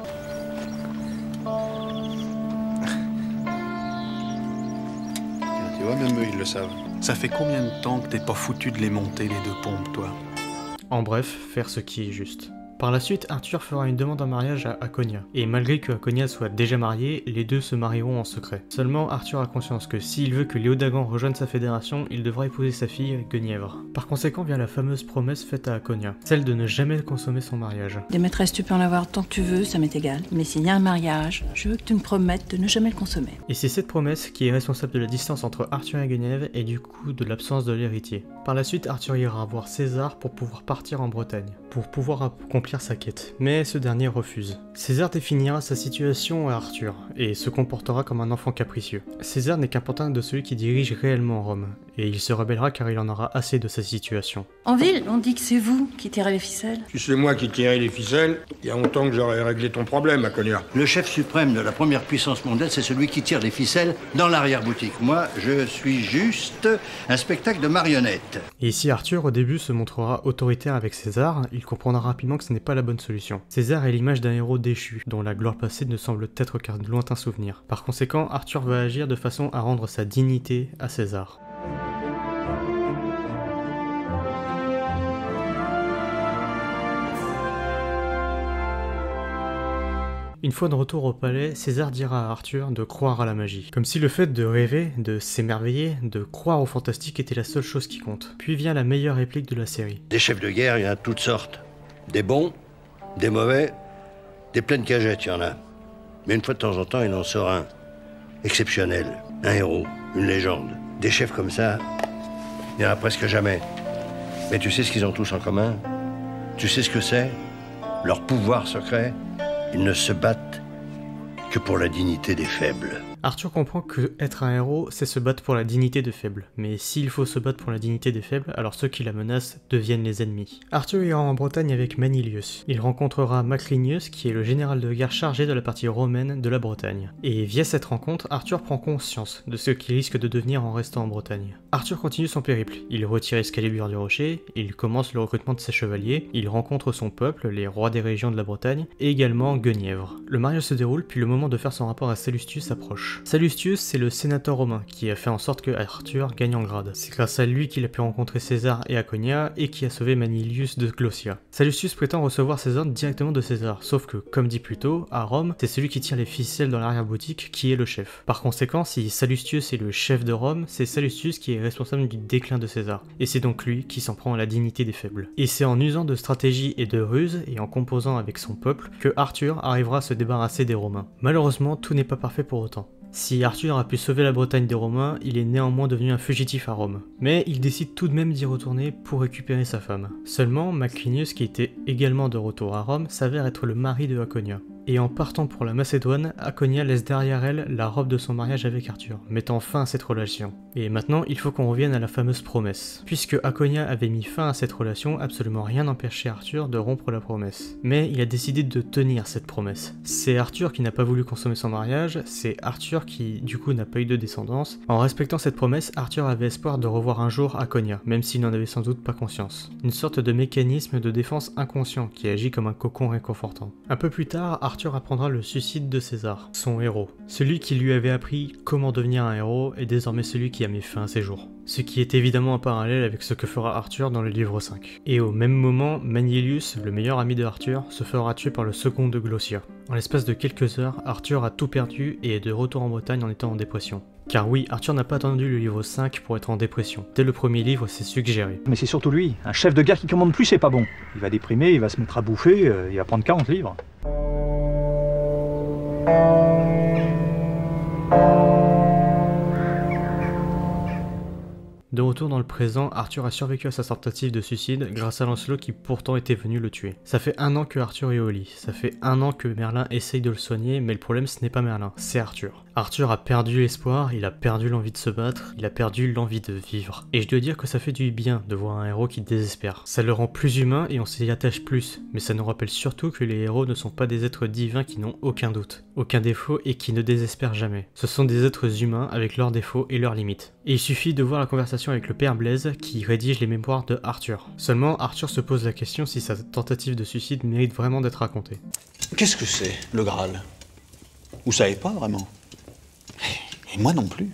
Tu vois, même eux, ils le savent. Ça fait combien de temps que t'es pas foutu de les monter, les 2 pompes, toi? En bref, faire ce qui est juste. Par la suite, Arthur fera une demande en mariage à Aconia, et malgré que Aconia soit déjà mariée, les deux se marieront en secret. Seulement, Arthur a conscience que s'il veut que Léodagan rejoigne sa fédération, il devra épouser sa fille, Guenièvre. Par conséquent vient la fameuse promesse faite à Aconia, celle de ne jamais consommer son mariage. Des maîtresses, tu peux en avoir tant que tu veux, ça m'est égal. Mais s'il y a un mariage, je veux que tu me promettes de ne jamais le consommer. Et c'est cette promesse qui est responsable de la distance entre Arthur et Guenièvre et du coup de l'absence de l'héritier. Par la suite, Arthur ira voir César pour pouvoir partir en Bretagne, pour pouvoir accomplir sa quête, mais ce dernier refuse. César définira sa situation à Arthur, et se comportera comme un enfant capricieux. César n'est qu'un pantin de celui qui dirige réellement Rome, et il se rebellera car il en aura assez de sa situation. En ville, on dit que c'est vous qui tirez les ficelles. Si c'est moi qui tirais les ficelles, il y a longtemps que j'aurais réglé ton problème, Aconia. Le chef suprême de la première puissance mondiale, c'est celui qui tire les ficelles dans l'arrière-boutique. Moi, je suis juste un spectacle de marionnettes. Et si Arthur au début se montrera autoritaire avec César, il comprendra rapidement que ce n'est pas la bonne solution. César est l'image d'un héros déchu, dont la gloire passée ne semble être qu'un lointain souvenir. Par conséquent, Arthur va agir de façon à rendre sa dignité à César. Une fois de retour au palais, César dira à Arthur de croire à la magie. Comme si le fait de rêver, de s'émerveiller, de croire au fantastique était la seule chose qui compte. Puis vient la meilleure réplique de la série. Des chefs de guerre, il y en a toutes sortes. Des bons, des mauvais, des pleines cagettes, il y en a. Mais une fois de temps en temps, il en sort un. Exceptionnel, un héros, une légende. Des chefs comme ça, il n'y en a presque jamais. Mais tu sais ce qu'ils ont tous en commun? Tu sais ce que c'est? Leur pouvoir secret? Ils ne se battent que pour la dignité des faibles. Arthur comprend que être un héros, c'est se battre pour la dignité des faibles. Mais s'il faut se battre pour la dignité des faibles, alors ceux qui la menacent deviennent les ennemis. Arthur ira en Bretagne avec Manilius. Il rencontrera Maclinius, qui est le général de guerre chargé de la partie romaine de la Bretagne. Et via cette rencontre, Arthur prend conscience de ce qu'il risque de devenir en restant en Bretagne. Arthur continue son périple. Il retire Excalibur du rocher, il commence le recrutement de ses chevaliers, il rencontre son peuple, les rois des régions de la Bretagne, et également Guenièvre. Le mariage se déroule, puis le moment de faire son rapport à Sallustius approche. Sallustius, c'est le sénateur romain qui a fait en sorte que Arthur gagne en grade. C'est grâce à lui qu'il a pu rencontrer César et Aconia, et qui a sauvé Manilius de Glossia. Sallustius prétend recevoir ses ordres directement de César, sauf que, comme dit plus tôt, à Rome, c'est celui qui tire les ficelles dans l'arrière-boutique qui est le chef. Par conséquent, si Sallustius est le chef de Rome, c'est Sallustius qui est responsable du déclin de César, et c'est donc lui qui s'en prend à la dignité des faibles. Et c'est en usant de stratégie et de ruse, et en composant avec son peuple, que Arthur arrivera à se débarrasser des Romains. Malheureusement, tout n'est pas parfait pour autant. Si Arthur a pu sauver la Bretagne des Romains, il est néanmoins devenu un fugitif à Rome. Mais il décide tout de même d'y retourner pour récupérer sa femme. Seulement, Maclinius, qui était également de retour à Rome, s'avère être le mari de Aconia. Et en partant pour la Macédoine, Aconia laisse derrière elle la robe de son mariage avec Arthur, mettant fin à cette relation. Et maintenant, il faut qu'on revienne à la fameuse promesse. Puisque Aconia avait mis fin à cette relation, absolument rien n'empêchait Arthur de rompre la promesse. Mais il a décidé de tenir cette promesse. C'est Arthur qui n'a pas voulu consommer son mariage, c'est Arthur qui, du coup, n'a pas eu de descendance. En respectant cette promesse, Arthur avait espoir de revoir un jour Aconia, même s'il n'en avait sans doute pas conscience. Une sorte de mécanisme de défense inconscient qui agit comme un cocon réconfortant. Un peu plus tard, Arthur apprendra le suicide de César, son héros. Celui qui lui avait appris comment devenir un héros est désormais celui qui a mis fin à ses jours. Ce qui est évidemment en parallèle avec ce que fera Arthur dans le livre 5. Et au même moment, Manilius, le meilleur ami de Arthur, se fera tuer par le second de Glossia. En l'espace de quelques heures, Arthur a tout perdu et est de retour en Bretagne en étant en dépression. Car oui, Arthur n'a pas attendu le livre 5 pour être en dépression. Dès le premier livre, c'est suggéré. Mais c'est surtout lui, un chef de guerre qui commande plus, c'est pas bon. Il va déprimer, il va se mettre à bouffer, il va prendre 40 livres. De retour dans le présent, Arthur a survécu à sa tentative de suicide grâce à Lancelot qui pourtant était venu le tuer. Ça fait 1 an que Arthur est au lit, ça fait 1 an que Merlin essaye de le soigner, mais le problème ce n'est pas Merlin, c'est Arthur. Arthur a perdu l'espoir, il a perdu l'envie de se battre, il a perdu l'envie de vivre. Et je dois dire que ça fait du bien de voir un héros qui désespère. Ça le rend plus humain et on s'y attache plus, mais ça nous rappelle surtout que les héros ne sont pas des êtres divins qui n'ont aucun doute, aucun défaut et qui ne désespèrent jamais. Ce sont des êtres humains avec leurs défauts et leurs limites. Et il suffit de voir la conversation avec le père Blaise qui rédige les mémoires de Arthur. Seulement, Arthur se pose la question si sa tentative de suicide mérite vraiment d'être racontée. Qu'est-ce que c'est, le Graal? Vous savez pas vraiment? Et moi non plus.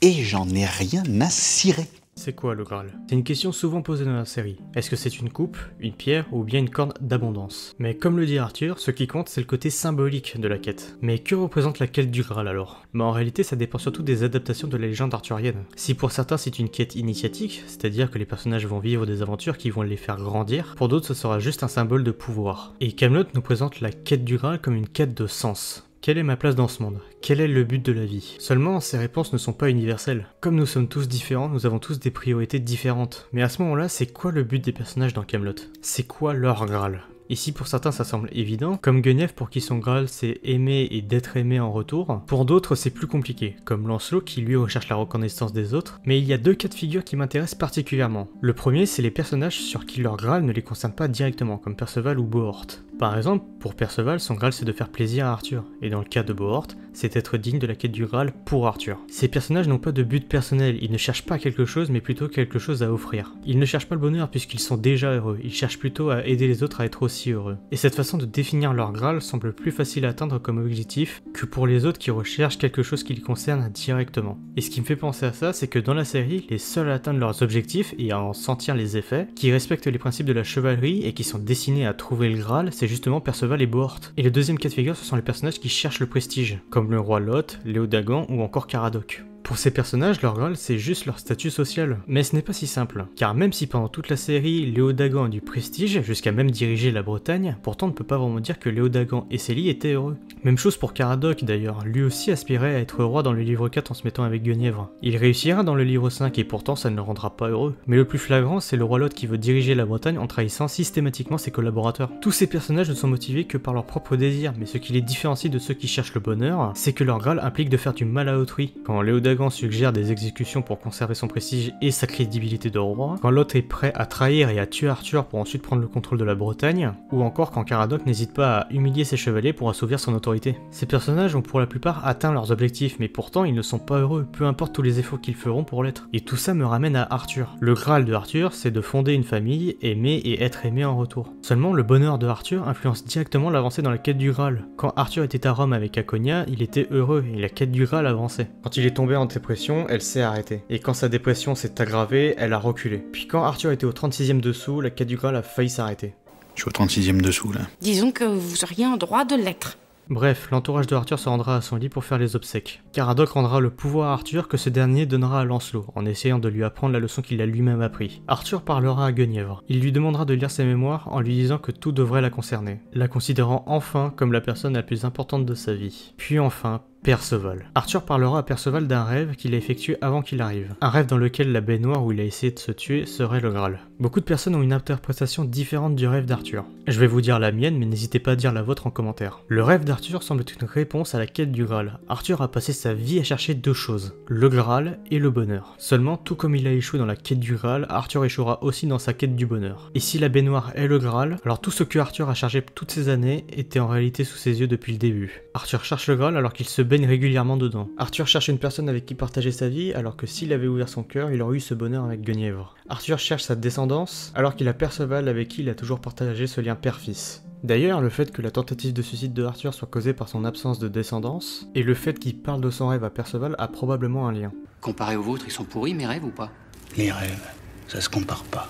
Et j'en ai rien à cirer. C'est quoi le Graal? C'est une question souvent posée dans la série. Est-ce que c'est une coupe, une pierre ou bien une corne d'abondance? Mais comme le dit Arthur, ce qui compte c'est le côté symbolique de la quête. Mais que représente la quête du Graal alors? Mais en réalité ça dépend surtout des adaptations de la légende arthurienne. Si pour certains c'est une quête initiatique, c'est-à-dire que les personnages vont vivre des aventures qui vont les faire grandir, pour d'autres ce sera juste un symbole de pouvoir. Et Camelot nous présente la quête du Graal comme une quête de sens. Quelle est ma place dans ce monde? Quel est le but de la vie? Seulement, ces réponses ne sont pas universelles. Comme nous sommes tous différents, nous avons tous des priorités différentes. Mais à ce moment-là, c'est quoi le but des personnages dans Camelot? C'est quoi leur Graal? Ici pour certains ça semble évident, comme Guenièvre pour qui son Graal c'est aimer et d'être aimé en retour. Pour d'autres c'est plus compliqué, comme Lancelot qui lui recherche la reconnaissance des autres. Mais il y a 2 cas de figure qui m'intéressent particulièrement. Le premier c'est les personnages sur qui leur Graal ne les concerne pas directement, comme Perceval ou Bohort. Par exemple, pour Perceval, son Graal c'est de faire plaisir à Arthur, et dans le cas de Bohort, c'est être digne de la quête du Graal pour Arthur. Ces personnages n'ont pas de but personnel, ils ne cherchent pas quelque chose mais plutôt quelque chose à offrir. Ils ne cherchent pas le bonheur puisqu'ils sont déjà heureux, ils cherchent plutôt à aider les autres à être aussi heureux. Et cette façon de définir leur Graal semble plus facile à atteindre comme objectif que pour les autres qui recherchent quelque chose qui les concerne directement. Et ce qui me fait penser à ça, c'est que dans la série, les seuls à atteindre leurs objectifs et à en sentir les effets, qui respectent les principes de la chevalerie et qui sont destinés à trouver le Graal, c'est justement Perceval et Bohort. Et le deuxième cas de figure, ce sont les personnages qui cherchent le prestige, comme le roi Lot, Léodagan ou encore Caradoc. Pour ces personnages, leur Graal c'est juste leur statut social. Mais ce n'est pas si simple, car même si pendant toute la série, Léodagan a du prestige, jusqu'à même diriger la Bretagne, pourtant on ne peut pas vraiment dire que Léodagan et Célie étaient heureux. Même chose pour Caradoc d'ailleurs, lui aussi aspirait à être roi dans le livre 4 en se mettant avec Guenièvre. Il réussira dans le livre 5 et pourtant ça ne le rendra pas heureux. Mais le plus flagrant, c'est le roi Lot qui veut diriger la Bretagne en trahissant systématiquement ses collaborateurs. Tous ces personnages ne sont motivés que par leur propre désir, mais ce qui les différencie de ceux qui cherchent le bonheur, c'est que leur Graal implique de faire du mal à autrui. Quand Léodagan suggère des exécutions pour conserver son prestige et sa crédibilité de roi, quand Lot est prêt à trahir et à tuer Arthur pour ensuite prendre le contrôle de la Bretagne, ou encore quand Caradoc n'hésite pas à humilier ses chevaliers pour assouvir son autorité. Ces personnages ont pour la plupart atteint leurs objectifs, mais pourtant ils ne sont pas heureux, peu importe tous les efforts qu'ils feront pour l'être. Et tout ça me ramène à Arthur. Le Graal de Arthur, c'est de fonder une famille, aimer et être aimé en retour. Seulement, le bonheur de Arthur influence directement l'avancée dans la quête du Graal. Quand Arthur était à Rome avec Aconia, il était heureux et la quête du Graal avançait. Quand il est tombé en dépression, elle s'est arrêtée. Et quand sa dépression s'est aggravée, elle a reculé. Puis quand Arthur était au 36e dessous, la quête du Graal a failli s'arrêter. Je suis au 36e dessous là. Disons que vous auriez en droit de l'être. Bref, l'entourage de Arthur se rendra à son lit pour faire les obsèques. Caradoc rendra le pouvoir à Arthur que ce dernier donnera à Lancelot, en essayant de lui apprendre la leçon qu'il a lui-même appris. Arthur parlera à Guenièvre. Il lui demandera de lire ses mémoires en lui disant que tout devrait la concerner, la considérant enfin comme la personne la plus importante de sa vie. Puis enfin, Perceval. Arthur parlera à Perceval d'un rêve qu'il a effectué avant qu'il arrive. Un rêve dans lequel la baignoire où il a essayé de se tuer serait le Graal. Beaucoup de personnes ont une interprétation différente du rêve d'Arthur. Je vais vous dire la mienne, mais n'hésitez pas à dire la vôtre en commentaire. Le rêve d'Arthur semble être une réponse à la quête du Graal. Arthur a passé sa vie à chercher deux choses, le Graal et le bonheur. Seulement, tout comme il a échoué dans la quête du Graal, Arthur échouera aussi dans sa quête du bonheur. Et si la baignoire est le Graal, alors tout ce que Arthur a cherché toutes ces années était en réalité sous ses yeux depuis le début. Arthur cherche le Graal alors qu'il se baigne régulièrement dedans. Arthur cherche une personne avec qui partager sa vie alors que s'il avait ouvert son cœur, il aurait eu ce bonheur avec Guenièvre. Arthur cherche sa descendance alors qu'il a Perceval avec qui il a toujours partagé ce lien père-fils. D'ailleurs, le fait que la tentative de suicide de Arthur soit causée par son absence de descendance et le fait qu'il parle de son rêve à Perceval a probablement un lien. Comparé aux vôtres, ils sont pourris mes rêves ou pas? Les rêves, ça se compare pas.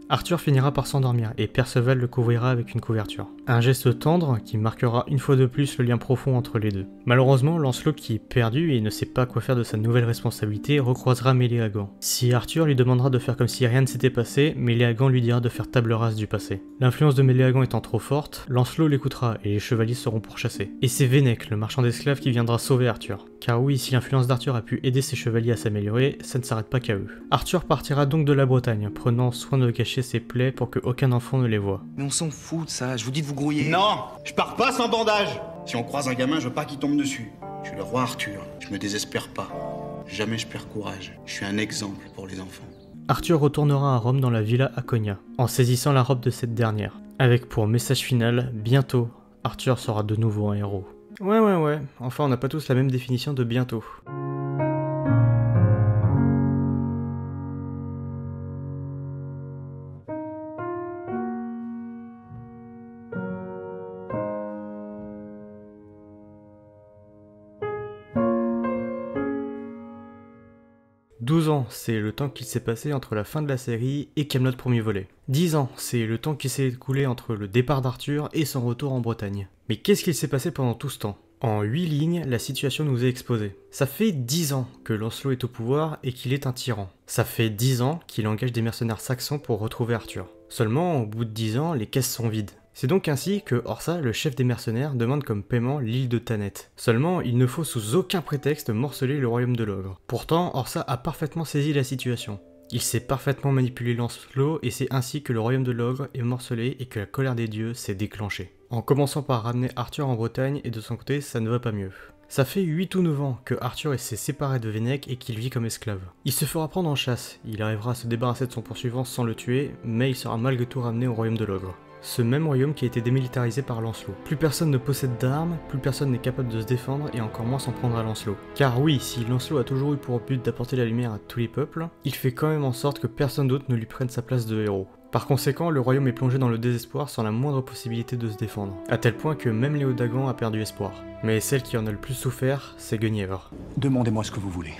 Arthur finira par s'endormir et Perceval le couvrira avec une couverture. Un geste tendre qui marquera une fois de plus le lien profond entre les deux. Malheureusement, Lancelot, qui est perdu et ne sait pas quoi faire de sa nouvelle responsabilité, recroisera Méléagant. Si Arthur lui demandera de faire comme si rien ne s'était passé, Méléagant lui dira de faire table rase du passé. L'influence de Méléagant étant trop forte, Lancelot l'écoutera et les chevaliers seront pourchassés. Et c'est Vénèque, le marchand d'esclaves, qui viendra sauver Arthur. Car oui, si l'influence d'Arthur a pu aider ses chevaliers à s'améliorer, ça ne s'arrête pas qu'à eux. Arthur partira donc de la Bretagne, prenant soin de cacher ses plaies pour qu'aucun enfant ne les voie. Mais on s'en fout de ça, je vous dis de vous grouiller. Non, je pars pas sans bandage. Si on croise un gamin, je veux pas qu'il tombe dessus. Je suis le roi Arthur, je me désespère pas. Jamais je perds courage. Je suis un exemple pour les enfants. Arthur retournera à Rome dans la villa Aconia, en saisissant la robe de cette dernière. Avec pour message final, bientôt, Arthur sera de nouveau un héros. Ouais, enfin on n'a pas tous la même définition de bientôt. « 12 ans, c'est le temps qu'il s'est passé entre la fin de la série et Camelot premier volet. 10 ans, c'est le temps qui s'est écoulé entre le départ d'Arthur et son retour en Bretagne. Mais qu'est-ce qu'il s'est passé pendant tout ce temps ? En 8 lignes, la situation nous est exposée. Ça fait 10 ans que Lancelot est au pouvoir et qu'il est un tyran. Ça fait 10 ans qu'il engage des mercenaires saxons pour retrouver Arthur. Seulement, au bout de 10 ans, les caisses sont vides. C'est donc ainsi que Horsa, le chef des mercenaires, demande comme paiement l'île de Thanet. Seulement, il ne faut sous aucun prétexte morceler le royaume de l'ogre. Pourtant, Horsa a parfaitement saisi la situation. Il sait parfaitement manipuler Lancelot et c'est ainsi que le royaume de l'ogre est morcelé et que la colère des dieux s'est déclenchée. En commençant par ramener Arthur en Bretagne et de son côté, ça ne va pas mieux. Ça fait 8 ou 9 ans que Arthur s'est séparé de Vénèque et qu'il vit comme esclave. Il se fera prendre en chasse, il arrivera à se débarrasser de son poursuivant sans le tuer, mais il sera malgré tout ramené au royaume de l'ogre. Ce même royaume qui a été démilitarisé par Lancelot. Plus personne ne possède d'armes, plus personne n'est capable de se défendre et encore moins s'en prendre à Lancelot. Car oui, si Lancelot a toujours eu pour but d'apporter la lumière à tous les peuples, il fait quand même en sorte que personne d'autre ne lui prenne sa place de héros. Par conséquent, le royaume est plongé dans le désespoir sans la moindre possibilité de se défendre. À tel point que même Léodagan a perdu espoir. Mais celle qui en a le plus souffert, c'est Guenièvre. Demandez-moi ce que vous voulez.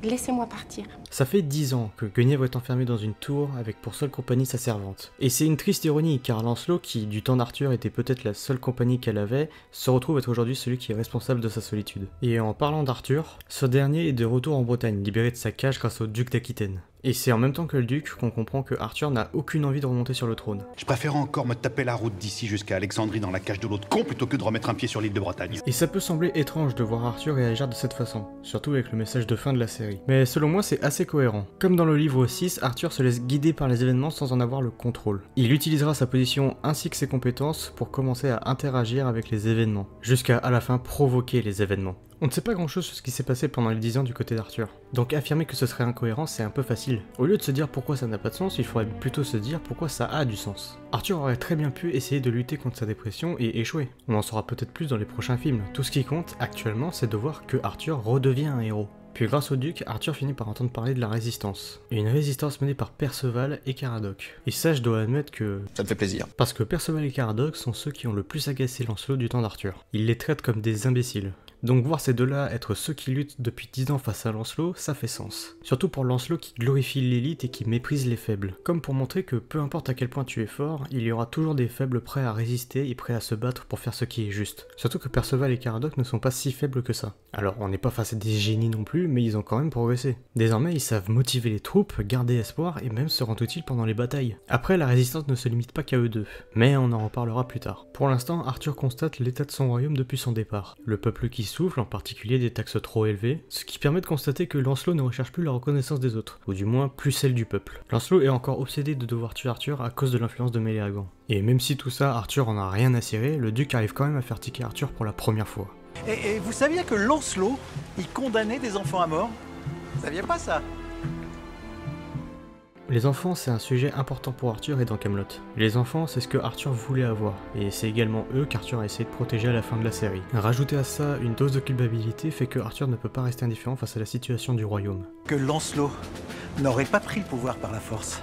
Laissez-moi partir. Ça fait 10 ans que Guenièvre est enfermé dans une tour avec pour seule compagnie sa servante. Et c'est une triste ironie car Lancelot, qui du temps d'Arthur était peut-être la seule compagnie qu'elle avait, se retrouve être aujourd'hui celui qui est responsable de sa solitude. Et en parlant d'Arthur, ce dernier est de retour en Bretagne, libéré de sa cage grâce au duc d'Aquitaine. Et c'est en même temps que le duc qu'on comprend que Arthur n'a aucune envie de remonter sur le trône. Je préfère encore me taper la route d'ici jusqu'à Alexandrie dans la cage de l'autre con plutôt que de remettre un pied sur l'île de Bretagne. Et ça peut sembler étrange de voir Arthur réagir de cette façon, surtout avec le message de fin de la série. Mais selon moi c'est assez cohérent. Comme dans le livre 6, Arthur se laisse guider par les événements sans en avoir le contrôle. Il utilisera sa position ainsi que ses compétences pour commencer à interagir avec les événements, jusqu'à à la fin provoquer les événements. On ne sait pas grand chose sur ce qui s'est passé pendant les 10 ans du côté d'Arthur. Donc affirmer que ce serait incohérent, c'est un peu facile. Au lieu de se dire pourquoi ça n'a pas de sens, il faudrait plutôt se dire pourquoi ça a du sens. Arthur aurait très bien pu essayer de lutter contre sa dépression et échouer. On en saura peut-être plus dans les prochains films. Tout ce qui compte actuellement, c'est de voir que Arthur redevient un héros. Puis grâce au duc, Arthur finit par entendre parler de la résistance. Et une résistance menée par Perceval et Caradoc. Et ça, je dois admettre que... ça me fait plaisir. Parce que Perceval et Caradoc sont ceux qui ont le plus agacé Lancelot du temps d'Arthur. Il les traite comme des imbéciles. Donc voir ces deux-là être ceux qui luttent depuis 10 ans face à Lancelot, ça fait sens. Surtout pour Lancelot qui glorifie l'élite et qui méprise les faibles. Comme pour montrer que peu importe à quel point tu es fort, il y aura toujours des faibles prêts à résister et prêts à se battre pour faire ce qui est juste. Surtout que Perceval et Caradoc ne sont pas si faibles que ça. Alors on n'est pas face à des génies non plus, mais ils ont quand même progressé. Désormais ils savent motiver les troupes, garder espoir et même se rendre utiles pendant les batailles. Après la résistance ne se limite pas qu'à eux deux, mais on en reparlera plus tard. Pour l'instant, Arthur constate l'état de son royaume depuis son départ. Le peuple qui souffle, en particulier des taxes trop élevées, ce qui permet de constater que Lancelot ne recherche plus la reconnaissance des autres, ou du moins plus celle du peuple. Lancelot est encore obsédé de devoir tuer Arthur à cause de l'influence de Méléagant. Et même si tout ça, Arthur en a rien à cirer, le duc arrive quand même à faire tiquer Arthur pour la première fois. Et vous saviez que Lancelot, il condamnait des enfants à mort? Vous saviez pas ça? Les enfants, c'est un sujet important pour Arthur et dans Camelot. Les enfants, c'est ce que Arthur voulait avoir, et c'est également eux qu'Arthur a essayé de protéger à la fin de la série. Rajouter à ça une dose de culpabilité fait que Arthur ne peut pas rester indifférent face à la situation du royaume. Que Lancelot n'aurait pas pris le pouvoir par la force,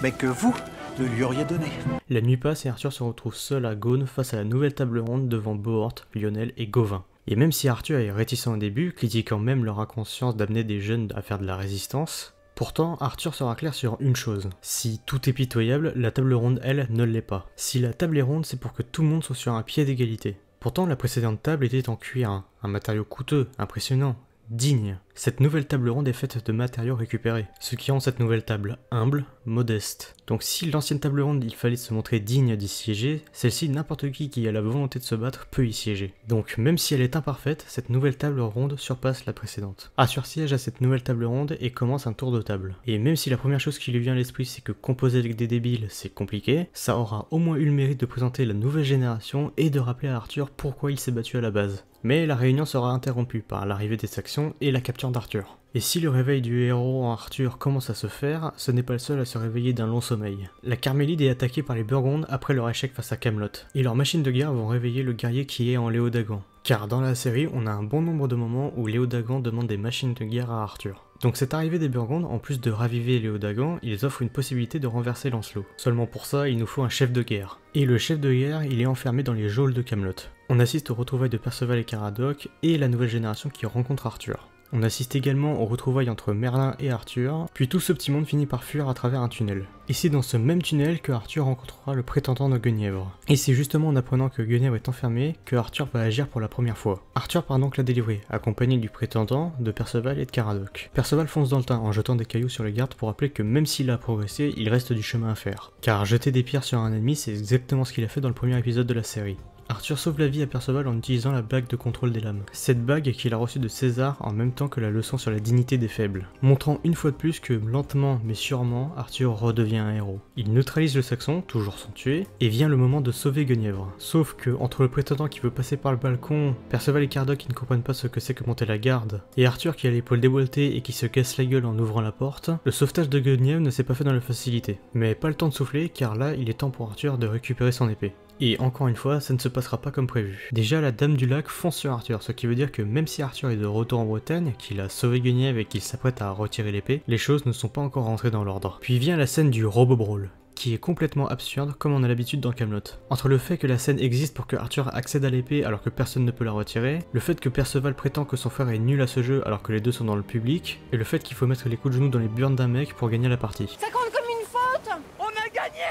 mais que vous le lui auriez donné. La nuit passe et Arthur se retrouve seul à Gaune face à la nouvelle table ronde devant Bohort, Lionel et Gauvin. Et même si Arthur est réticent au début, critiquant même leur inconscience d'amener des jeunes à faire de la résistance, pourtant, Arthur sera clair sur une chose. Si tout est pitoyable, la table ronde, elle, ne l'est pas. Si la table est ronde, c'est pour que tout le monde soit sur un pied d'égalité. Pourtant, la précédente table était en cuir, un matériau coûteux, impressionnant, digne. Cette nouvelle table ronde est faite de matériaux récupérés, ce qui rend cette nouvelle table humble, modeste. Donc si l'ancienne table ronde il fallait se montrer digne d'y siéger, celle-ci n'importe qui a la volonté de se battre peut y siéger. Donc même si elle est imparfaite, cette nouvelle table ronde surpasse la précédente. Arthur siège à cette nouvelle table ronde et commence un tour de table. Et même si la première chose qui lui vient à l'esprit c'est que composer avec des débiles c'est compliqué, ça aura au moins eu le mérite de présenter la nouvelle génération et de rappeler à Arthur pourquoi il s'est battu à la base. Mais la réunion sera interrompue par l'arrivée des Saxons et la capture d'Arthur. Et si le réveil du héros en Arthur commence à se faire, ce n'est pas le seul à se réveiller d'un long sommeil. La Carmélide est attaquée par les Burgondes après leur échec face à Camelot, et leurs machines de guerre vont réveiller le guerrier qui est en Léodagan. Car dans la série, on a un bon nombre de moments où Léodagan demande des machines de guerre à Arthur. Donc cette arrivée des Burgondes, en plus de raviver Léodagan, ils offrent une possibilité de renverser Lancelot. Seulement pour ça, il nous faut un chef de guerre. Et le chef de guerre, il est enfermé dans les geôles de Camelot. On assiste aux retrouvailles de Perceval et Caradoc, et la nouvelle génération qui rencontre Arthur. On assiste également aux retrouvailles entre Merlin et Arthur, puis tout ce petit monde finit par fuir à travers un tunnel. Et c'est dans ce même tunnel que Arthur rencontrera le prétendant de Guenièvre. Et c'est justement en apprenant que Guenièvre est enfermé que Arthur va agir pour la première fois. Arthur part donc la délivrer, accompagné du prétendant, de Perceval et de Caradoc. Perceval fonce dans le tas en jetant des cailloux sur les gardes pour rappeler que même s'il a progressé, il reste du chemin à faire. Car jeter des pierres sur un ennemi, c'est exactement ce qu'il a fait dans le premier épisode de la série. Arthur sauve la vie à Perceval en utilisant la bague de contrôle des lames. Cette bague qu'il a reçue de César en même temps que la leçon sur la dignité des faibles, montrant une fois de plus que lentement mais sûrement Arthur redevient un héros. Il neutralise le Saxon, toujours sans tuer, et vient le moment de sauver Guenièvre. Sauf que entre le prétendant qui veut passer par le balcon, Perceval et Caradoc qui ne comprennent pas ce que c'est que monter la garde, et Arthur qui a l'épaule déboîtée et qui se casse la gueule en ouvrant la porte, le sauvetage de Guenièvre ne s'est pas fait dans la facilité. Mais pas le temps de souffler car là il est temps pour Arthur de récupérer son épée. Et encore une fois, ça ne se passera pas comme prévu. Déjà, la Dame du Lac fonce sur Arthur, ce qui veut dire que même si Arthur est de retour en Bretagne, qu'il a sauvé Guenièvre et qu'il s'apprête à retirer l'épée, les choses ne sont pas encore rentrées dans l'ordre. Puis vient la scène du Robo Brawl. qui est complètement absurde comme on a l'habitude dans Camelot. Entre le fait que la scène existe pour que Arthur accède à l'épée alors que personne ne peut la retirer, le fait que Perceval prétend que son frère est nul à ce jeu alors que les deux sont dans le public, et le fait qu'il faut mettre les coups de genoux dans les burnes d'un mec pour gagner la partie. Ça compte comme une faute. On a gagné.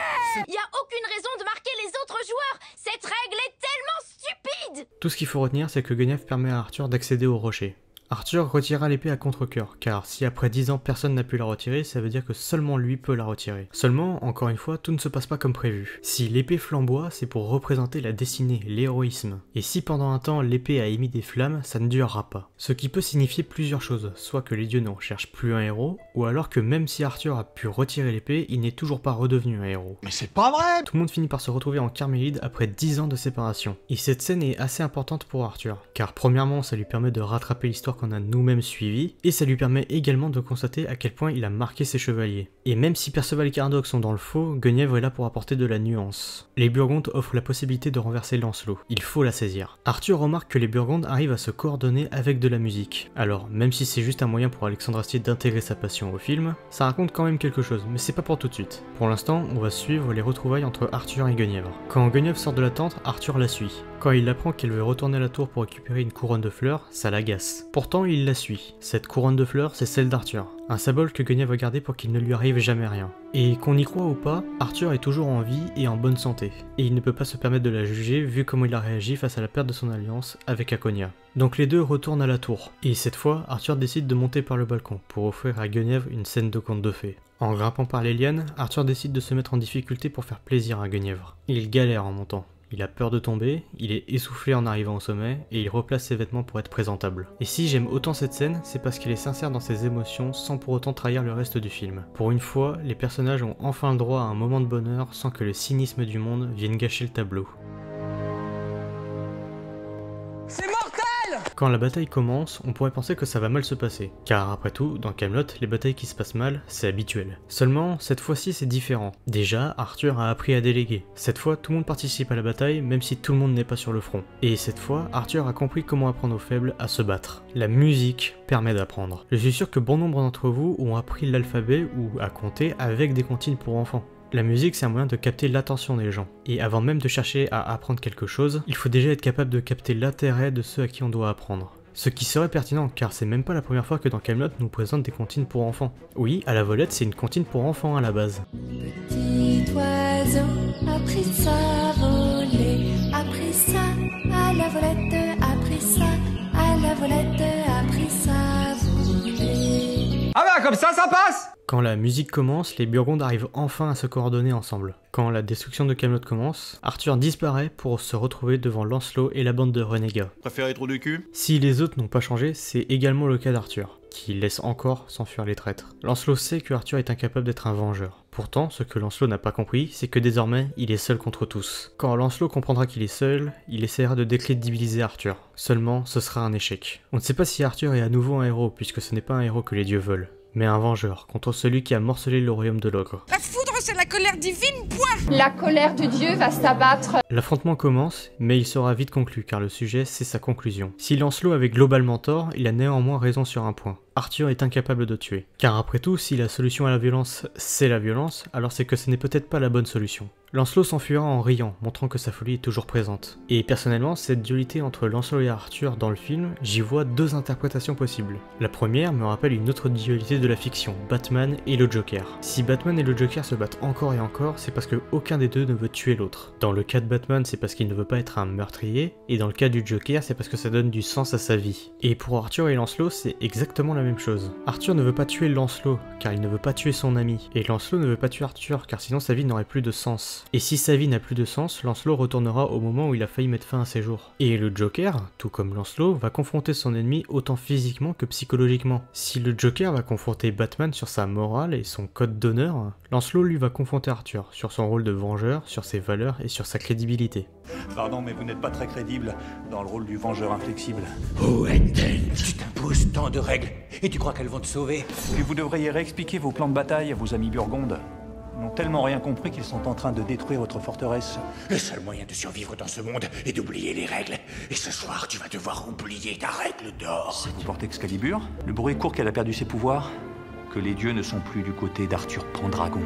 Y a aucune raison de marquer les autres joueurs. Cette règle est tellement stupide. Tout ce qu'il faut retenir, c'est que Guenièvre permet à Arthur d'accéder au rocher. Arthur retirera l'épée à contre-cœur, car si après 10 ans personne n'a pu la retirer, ça veut dire que seulement lui peut la retirer. Seulement, encore une fois, tout ne se passe pas comme prévu. Si l'épée flamboie, c'est pour représenter la destinée, l'héroïsme. Et si pendant un temps l'épée a émis des flammes, ça ne durera pas. Ce qui peut signifier plusieurs choses, soit que les dieux n'en cherchent plus un héros, ou alors que même si Arthur a pu retirer l'épée, il n'est toujours pas redevenu un héros. Mais c'est pas vrai! Tout le monde finit par se retrouver en Carmélide après 10 ans de séparation. Et cette scène est assez importante pour Arthur, car premièrement ça lui permet de rattraper l'histoire qu'on a nous-mêmes suivie, et ça lui permet également de constater à quel point il a marqué ses chevaliers. Et même si Perceval et Caradoc sont dans le faux, Guenièvre est là pour apporter de la nuance. Les Burgondes offrent la possibilité de renverser Lancelot, il faut la saisir. Arthur remarque que les Burgondes arrivent à se coordonner avec de la musique. Alors, même si c'est juste un moyen pour Alexandre Astier d'intégrer sa passion au film, ça raconte quand même quelque chose, mais c'est pas pour tout de suite. Pour l'instant, on va suivre les retrouvailles entre Arthur et Guenièvre. Quand Guenièvre sort de la tente, Arthur la suit. Quand il apprend qu'elle veut retourner à la tour pour récupérer une couronne de fleurs, ça l'agace. Pourtant, il la suit. Cette couronne de fleurs, c'est celle d'Arthur. Un symbole que Guenièvre va garder pour qu'il ne lui arrive jamais rien. Et qu'on y croit ou pas, Arthur est toujours en vie et en bonne santé. Et il ne peut pas se permettre de la juger vu comment il a réagi face à la perte de son alliance avec Akonia. Donc les deux retournent à la tour. Et cette fois, Arthur décide de monter par le balcon pour offrir à Guenièvre une scène de conte de fées. En grimpant par les lianes, Arthur décide de se mettre en difficulté pour faire plaisir à Guenièvre. Il galère en montant. Il a peur de tomber, il est essoufflé en arrivant au sommet, et il replace ses vêtements pour être présentable. Et si j'aime autant cette scène, c'est parce qu'il est sincère dans ses émotions sans pour autant trahir le reste du film. Pour une fois, les personnages ont enfin le droit à un moment de bonheur sans que le cynisme du monde vienne gâcher le tableau. C'est mortel! Quand la bataille commence, on pourrait penser que ça va mal se passer, car après tout, dans Camelot, les batailles qui se passent mal, c'est habituel. Seulement, cette fois-ci c'est différent. Déjà, Arthur a appris à déléguer. Cette fois, tout le monde participe à la bataille, même si tout le monde n'est pas sur le front. Et cette fois, Arthur a compris comment apprendre aux faibles à se battre. La musique permet d'apprendre. Je suis sûr que bon nombre d'entre vous ont appris l'alphabet ou à compter avec des comptines pour enfants. La musique, c'est un moyen de capter l'attention des gens. Et avant même de chercher à apprendre quelque chose, il faut déjà être capable de capter l'intérêt de ceux à qui on doit apprendre. Ce qui serait pertinent, car c'est même pas la première fois que dans Camelot nous présente des comptines pour enfants. Oui, à la volette, c'est une comptine pour enfants à la base. Petit oiseau a pris ça voler, a pris ça à la volette, a pris ça à la volette, a pris ça voler. Ah bah comme ça passe! Quand la musique commence, les Burgondes arrivent enfin à se coordonner ensemble. Quand la destruction de Camelot commence, Arthur disparaît pour se retrouver devant Lancelot et la bande de renégats. Préférez trou du cul? Si les autres n'ont pas changé, c'est également le cas d'Arthur, qui laisse encore s'enfuir les traîtres. Lancelot sait que Arthur est incapable d'être un vengeur. Pourtant, ce que Lancelot n'a pas compris, c'est que désormais, il est seul contre tous. Quand Lancelot comprendra qu'il est seul, il essaiera de décrédibiliser Arthur. Seulement, ce sera un échec. On ne sait pas si Arthur est à nouveau un héros, puisque ce n'est pas un héros que les dieux veulent, mais un vengeur contre celui qui a morcelé le royaume de l'ogre. La foudre, c'est la colère divine, point! La colère de Dieu va s'abattre. L'affrontement commence, mais il sera vite conclu, car le sujet, c'est sa conclusion. Si Lancelot avait globalement tort, il a néanmoins raison sur un point. Arthur est incapable de tuer. Car après tout, si la solution à la violence, c'est la violence, alors c'est que ce n'est peut-être pas la bonne solution. Lancelot s'enfuira en riant, montrant que sa folie est toujours présente. Et personnellement, cette dualité entre Lancelot et Arthur dans le film, j'y vois deux interprétations possibles. La première me rappelle une autre dualité de la fiction, Batman et le Joker. Si Batman et le Joker se battent encore et encore, c'est parce que aucun des deux ne veut tuer l'autre. Dans le cas de Batman, c'est parce qu'il ne veut pas être un meurtrier, et dans le cas du Joker, c'est parce que ça donne du sens à sa vie. Et pour Arthur et Lancelot, c'est exactement la même chose. Arthur ne veut pas tuer Lancelot, car il ne veut pas tuer son ami. Et Lancelot ne veut pas tuer Arthur, car sinon sa vie n'aurait plus de sens. Et si sa vie n'a plus de sens, Lancelot retournera au moment où il a failli mettre fin à ses jours. Et le Joker, tout comme Lancelot, va confronter son ennemi autant physiquement que psychologiquement. Si le Joker va confronter Batman sur sa morale et son code d'honneur, Lancelot lui va confronter Arthur sur son rôle de vengeur, sur ses valeurs et sur sa crédibilité. Pardon, mais vous n'êtes pas très crédible dans le rôle du vengeur inflexible. Oh, Enden, tu t'imposes tant de règles, et tu crois qu'elles vont te sauver? Puis vous devriez réexpliquer vos plans de bataille à vos amis Burgondes. Ils n'ont tellement rien compris qu'ils sont en train de détruire votre forteresse. Le seul moyen de survivre dans ce monde est d'oublier les règles. Et ce soir, tu vas devoir oublier ta règle d'or. Vous portez Excalibur? Le bruit court qu'elle a perdu ses pouvoirs, que les dieux ne sont plus du côté d'Arthur Pendragon.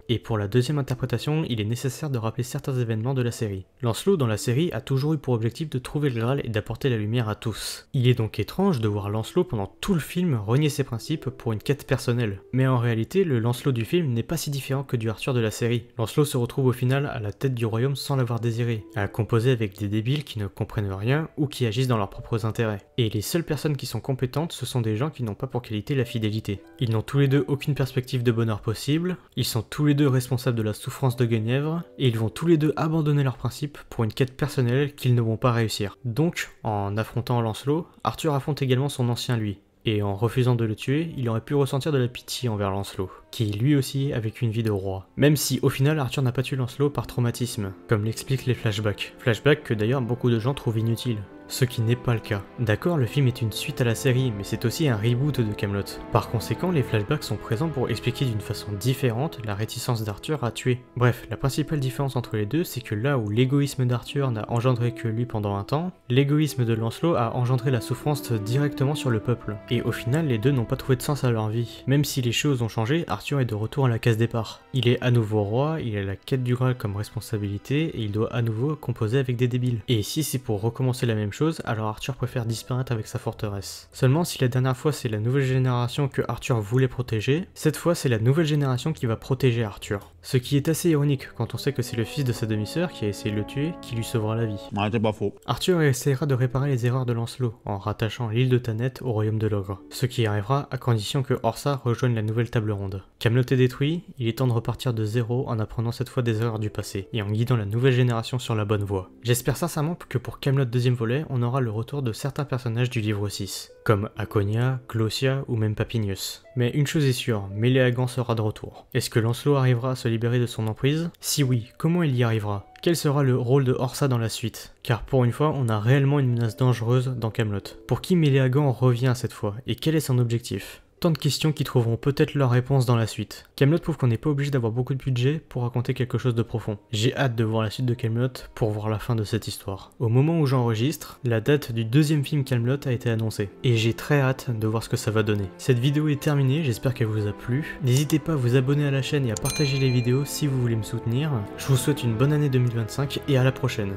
Et pour la deuxième interprétation, il est nécessaire de rappeler certains événements de la série. Lancelot dans la série a toujours eu pour objectif de trouver le Graal et d'apporter la lumière à tous. Il est donc étrange de voir Lancelot pendant tout le film renier ses principes pour une quête personnelle. Mais en réalité, le Lancelot du film n'est pas si différent que du Arthur de la série. Lancelot se retrouve au final à la tête du royaume sans l'avoir désiré, à composer avec des débiles qui ne comprennent rien ou qui agissent dans leurs propres intérêts. Et les seules personnes qui sont compétentes, ce sont des gens qui n'ont pas pour qualité la fidélité. Ils n'ont tous les deux aucune perspective de bonheur possible, ils sont tous les deux responsables de la souffrance de Guenièvre, et ils vont tous les deux abandonner leurs principes pour une quête personnelle qu'ils ne vont pas réussir. Donc, en affrontant Lancelot, Arthur affronte également son ancien lui. Et en refusant de le tuer, il aurait pu ressentir de la pitié envers Lancelot, qui lui aussi a vécu une vie de roi. Même si au final Arthur n'a pas tué Lancelot par traumatisme, comme l'expliquent les flashbacks. Flashbacks que d'ailleurs beaucoup de gens trouvent inutiles. Ce qui n'est pas le cas. D'accord, le film est une suite à la série, mais c'est aussi un reboot de Camelot. Par conséquent, les flashbacks sont présents pour expliquer d'une façon différente la réticence d'Arthur à tuer. Bref, la principale différence entre les deux, c'est que là où l'égoïsme d'Arthur n'a engendré que lui pendant un temps, l'égoïsme de Lancelot a engendré la souffrance directement sur le peuple. Et au final, les deux n'ont pas trouvé de sens à leur vie. Même si les choses ont changé, Arthur est de retour à la case départ. Il est à nouveau roi, il a la quête du Graal comme responsabilité, et il doit à nouveau composer avec des débiles. Et si c'est pour recommencer la même chose, alors Arthur préfère disparaître avec sa forteresse. Seulement si la dernière fois c'est la nouvelle génération que Arthur voulait protéger, cette fois c'est la nouvelle génération qui va protéger Arthur. Ce qui est assez ironique quand on sait que c'est le fils de sa demi-sœur qui a essayé de le tuer qui lui sauvera la vie. Ouais, c'est pas faux. Arthur essaiera de réparer les erreurs de Lancelot en rattachant l'île de Thanet au royaume de l'ogre, ce qui arrivera à condition que Horsa rejoigne la nouvelle table ronde. Camelot est détruit, il est temps de repartir de zéro en apprenant cette fois des erreurs du passé et en guidant la nouvelle génération sur la bonne voie. J'espère sincèrement que pour Camelot deuxième volet, on aura le retour de certains personnages du livre 6, comme Aconia, Glossia ou même Papinius. Mais une chose est sûre, Méléagant sera de retour. Est-ce que Lancelot arrivera à se libérer de son emprise? Si oui, comment il y arrivera? Quel sera le rôle de Horsa dans la suite? Car pour une fois, on a réellement une menace dangereuse dans Camelot. Pour qui Méléagant revient cette fois, et quel est son objectif? Tant de questions qui trouveront peut-être leur réponse dans la suite. Camelot prouve qu'on n'est pas obligé d'avoir beaucoup de budget pour raconter quelque chose de profond. J'ai hâte de voir la suite de Camelot pour voir la fin de cette histoire. Au moment où j'enregistre, la date du deuxième film Camelot a été annoncée, et j'ai très hâte de voir ce que ça va donner. Cette vidéo est terminée, j'espère qu'elle vous a plu. N'hésitez pas à vous abonner à la chaîne et à partager les vidéos si vous voulez me soutenir. Je vous souhaite une bonne année 2025 et à la prochaine.